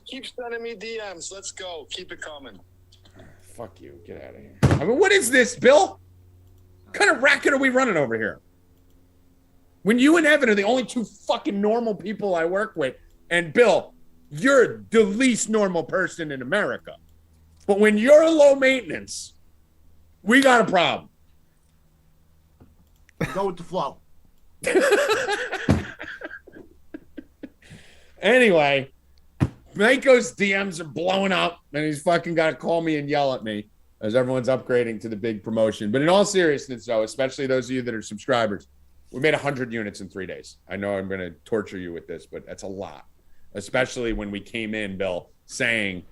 Keep sending me DMs. Let's go. Keep it coming. Fuck you. Get out of here. I mean, what is this, Bill? What kind of racket are we running over here? When you and Evan are the only two fucking normal people I work with, and Bill, you're the least normal person in America. But when you're low maintenance, we got a problem. Go with the flow. Anyway, Mako's DMs are blowing up, and he's fucking got to call me and yell at me as everyone's upgrading to the big promotion. But in all seriousness, though, especially those of you that are subscribers, we made 100 units in 3 days. I know I'm going to torture you with this, but that's a lot, especially when we came in, Bill, saying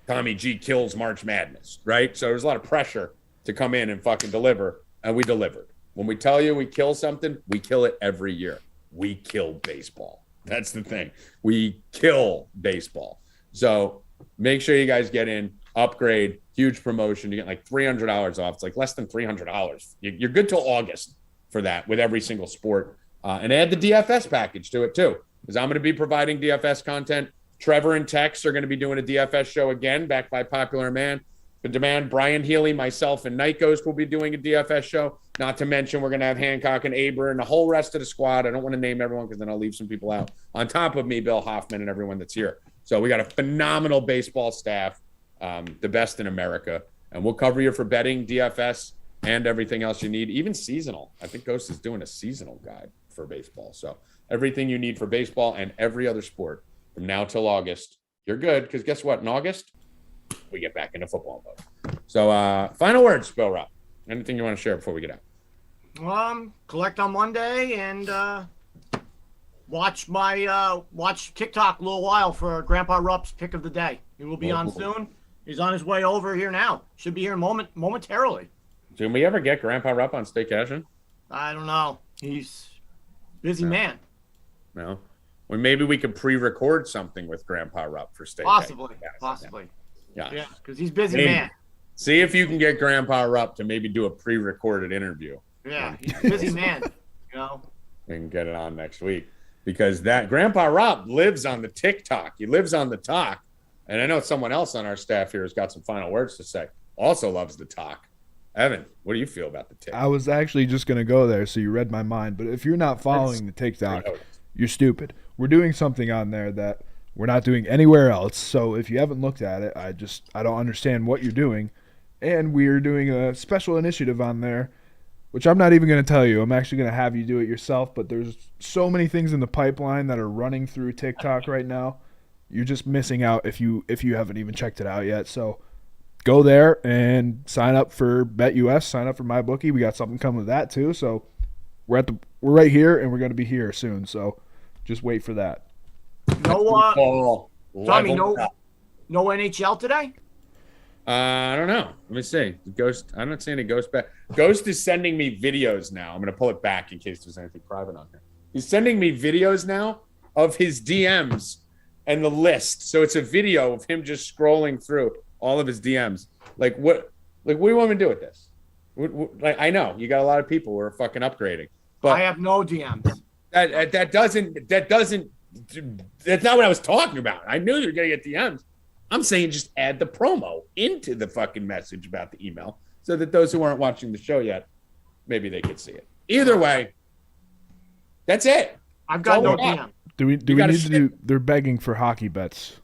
Tommy G kills March Madness, right? So there was a lot of pressure to come in and fucking deliver, and we delivered. When we tell you we kill something, we kill it every year. We kill baseball. That's the thing. We kill baseball. So make sure you guys get in, upgrade, huge promotion. You get like $300 off. It's like less than $300. You're good till August for that with every single sport. And add the DFS package to it too, because I'm going to be providing DFS content. Trevor and Tex are going to be doing a DFS show again, backed by popular demand. Brian Healy, myself, and Night Ghost will be doing a DFS show. Not to mention, we're going to have Hancock and Aber and the whole rest of the squad. I don't want to name everyone because then I'll leave some people out. On top of me, Bill Hoffman, and everyone that's here. So we got a phenomenal baseball staff, the best in America. And we'll cover you for betting, DFS, and everything else you need, even seasonal. I think Ghost is doing a seasonal guide for baseball. So everything you need for baseball and every other sport from now till August, you're good. Because guess what? In August, we get back into football mode. So final words, Bill Rob. Anything you want to share before we get out? Collect on Monday and watch TikTok a little while for Grandpa Rupp's pick of the day. He will be on soon. He's on his way over here now. Should be here momentarily. Can we ever get Grandpa Rupp on Stay Cashin? I don't know. He's busy man. No. Well, maybe we could pre-record something with Grandpa Rupp for Stay Possibly. Yeah, because he's busy man. See if you can get Grandpa Rupp to maybe do a pre-recorded interview. Yeah, he's a busy man. You know, we can get it on next week because that Grandpa Rupp lives on the TikTok. He lives on the talk, and I know someone else on our staff here has got some final words to say. Also loves the talk. Evan, what do you feel about the TikTok? I was actually just going to go there, so you read my mind. But if you're not following the TikTok, you're stupid. We're doing something on there that we're not doing anywhere else. So if you haven't looked at it, I don't understand what you're doing. And we're doing a special initiative on there, which I'm not even going to tell you. I'm actually going to have you do it yourself. But there's so many things in the pipeline that are running through TikTok right now. You're just missing out if you haven't even checked it out yet. So go there and sign up for BetUS. Sign up for MyBookie. We got something coming with that too. So we're right here, and we're going to be here soon. So just wait for that. No, Tommy, no NHL today. I don't know. Let me see. Ghost. I don't see any Ghost back. Ghost is sending me videos now. I'm going to pull it back in case there's anything private on here. He's sending me videos now of his DMs and the list. So it's a video of him just scrolling through all of his DMs. Like what do you want me to do with this? Like, I know you got a lot of people who are fucking upgrading, but I have no DMs. That's not what I was talking about. I knew you were going to get DMs. I'm saying just add the promo into the fucking message about the email so that those who aren't watching the show yet, maybe they could see it. Either way, that's it. I've got no DM. Do we need to do? They're begging for hockey bets.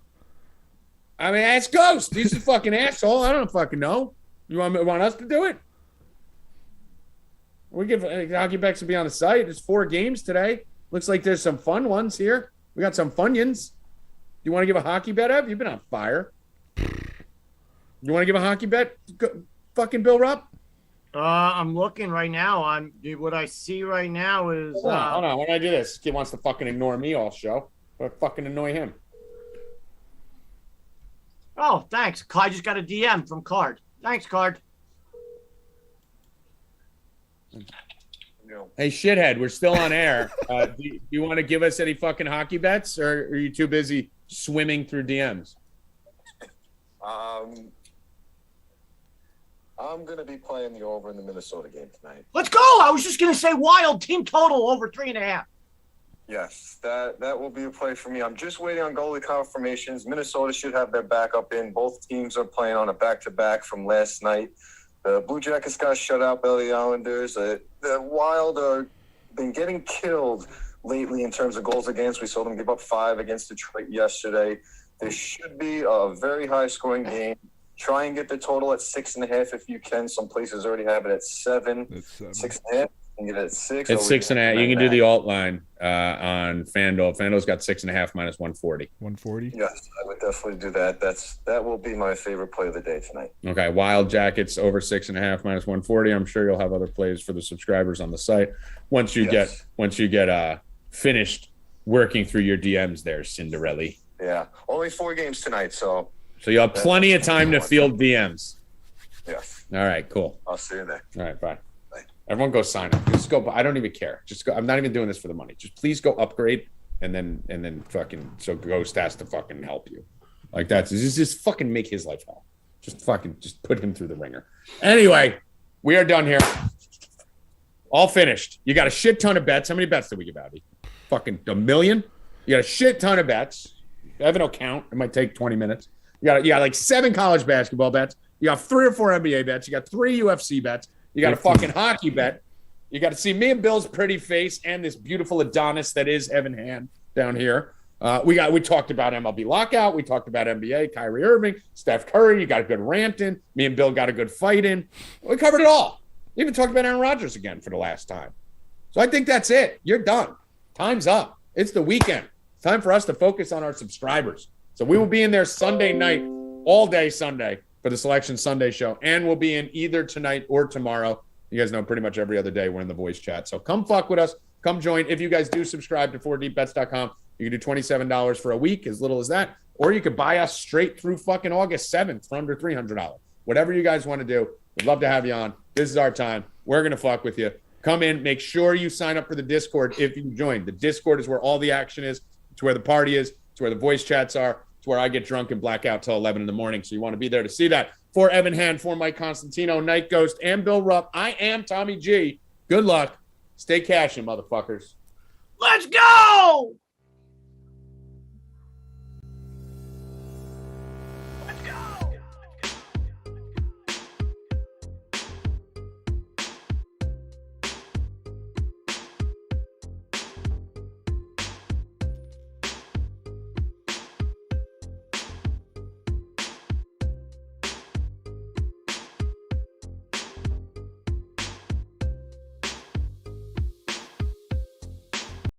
I mean, ask Ghost. He's a fucking asshole. I don't fucking know. You want us to do it? We give hockey bets to be on the site. There's 4 games today. Looks like there's some fun ones here. We got some Funyuns. You want to give a hockey bet, Ev? You've been on fire. You want to give a hockey bet? fucking Bill Rupp? I'm looking right now. What I see right now is. Hold on. When I do this, kid wants to fucking ignore me all show. I fucking annoy him. Oh, thanks. I just got a DM from Card. Thanks, Card. Hey, shithead, we're still on air. Do you want to give us any fucking hockey bets, or are you too busy swimming through DMs? I'm going to be playing the over in the Minnesota game tonight. Let's go. I was just going to say Wild team total over 3.5. Yes, that will be a play for me. I'm just waiting on goalie confirmations. Minnesota should have their backup in. Both teams are playing on a back-to-back from last night. The Blue Jackets got shut out by the Islanders. The Wild are been getting killed lately in terms of goals against. We saw them give up 5 against Detroit yesterday. This should be a very high-scoring game. Try and get the total at 6.5 if you can. Some places already have it at 7. 6.5. You can get it at 6. It's 6.5. You can do the alt line on FanDuel. FanDuel's got 6.5 minus 140. 140. Yes, I would definitely do that. That will be my favorite play of the day tonight. Okay, Wild Jackets over 6.5 minus 140. I'm sure you'll have other plays for the subscribers on the site once you get finished working through your DMs there, Cinderella. Yeah, only 4 games tonight, so you'll have plenty of time to field DMs. Yes. All right, cool. I'll see you there. All right, bye. Everyone go sign up. Just go. I don't even care. Just go. I'm not even doing this for the money. Just please go upgrade and then fucking so Ghost has to fucking help you. Like that's just fucking make his life hell. Just put him through the ringer. Anyway, we are done here. All finished. You got a shit ton of bets. How many bets did we give out? Fucking a million? You got a shit ton of bets. Evan will count. It might take 20 minutes. You got like 7 college basketball bets. You got 3 or 4 NBA bets. You got 3 UFC bets. You got a fucking hockey bet. You got to see me and Bill's pretty face and this beautiful Adonis that is Evan Hand down here. We talked about MLB lockout. We talked about NBA, Kyrie Irving, Steph Curry. You got a good rant in. Me and Bill got a good fight in. We covered it all. We even talked about Aaron Rodgers again for the last time. So I think that's it. You're done. Time's up. It's the weekend. It's time for us to focus on our subscribers. So we will be in there Sunday night, all day Sunday for the Selection Sunday show. And we'll be in either tonight or tomorrow. You guys know pretty much every other day we're in the voice chat. So come fuck with us. Come join. If you guys do subscribe to 4deepbets.com, you can do $27 for a week, as little as that. Or you could buy us straight through fucking August 7th for under $300. Whatever you guys want to do, we'd love to have you on. This is our time. We're going to fuck with you. Come in. Make sure you sign up for the Discord if you join. The Discord is where all the action is. It's where the party is. It's where the voice chats are. It's where I get drunk and black out till 11 in the morning. So you want to be there to see that. For Evan Hand, for Mike Constantino, Night Ghost, and Bill Rupp, I am Tommy G. Good luck. Stay cashing, motherfuckers. Let's go!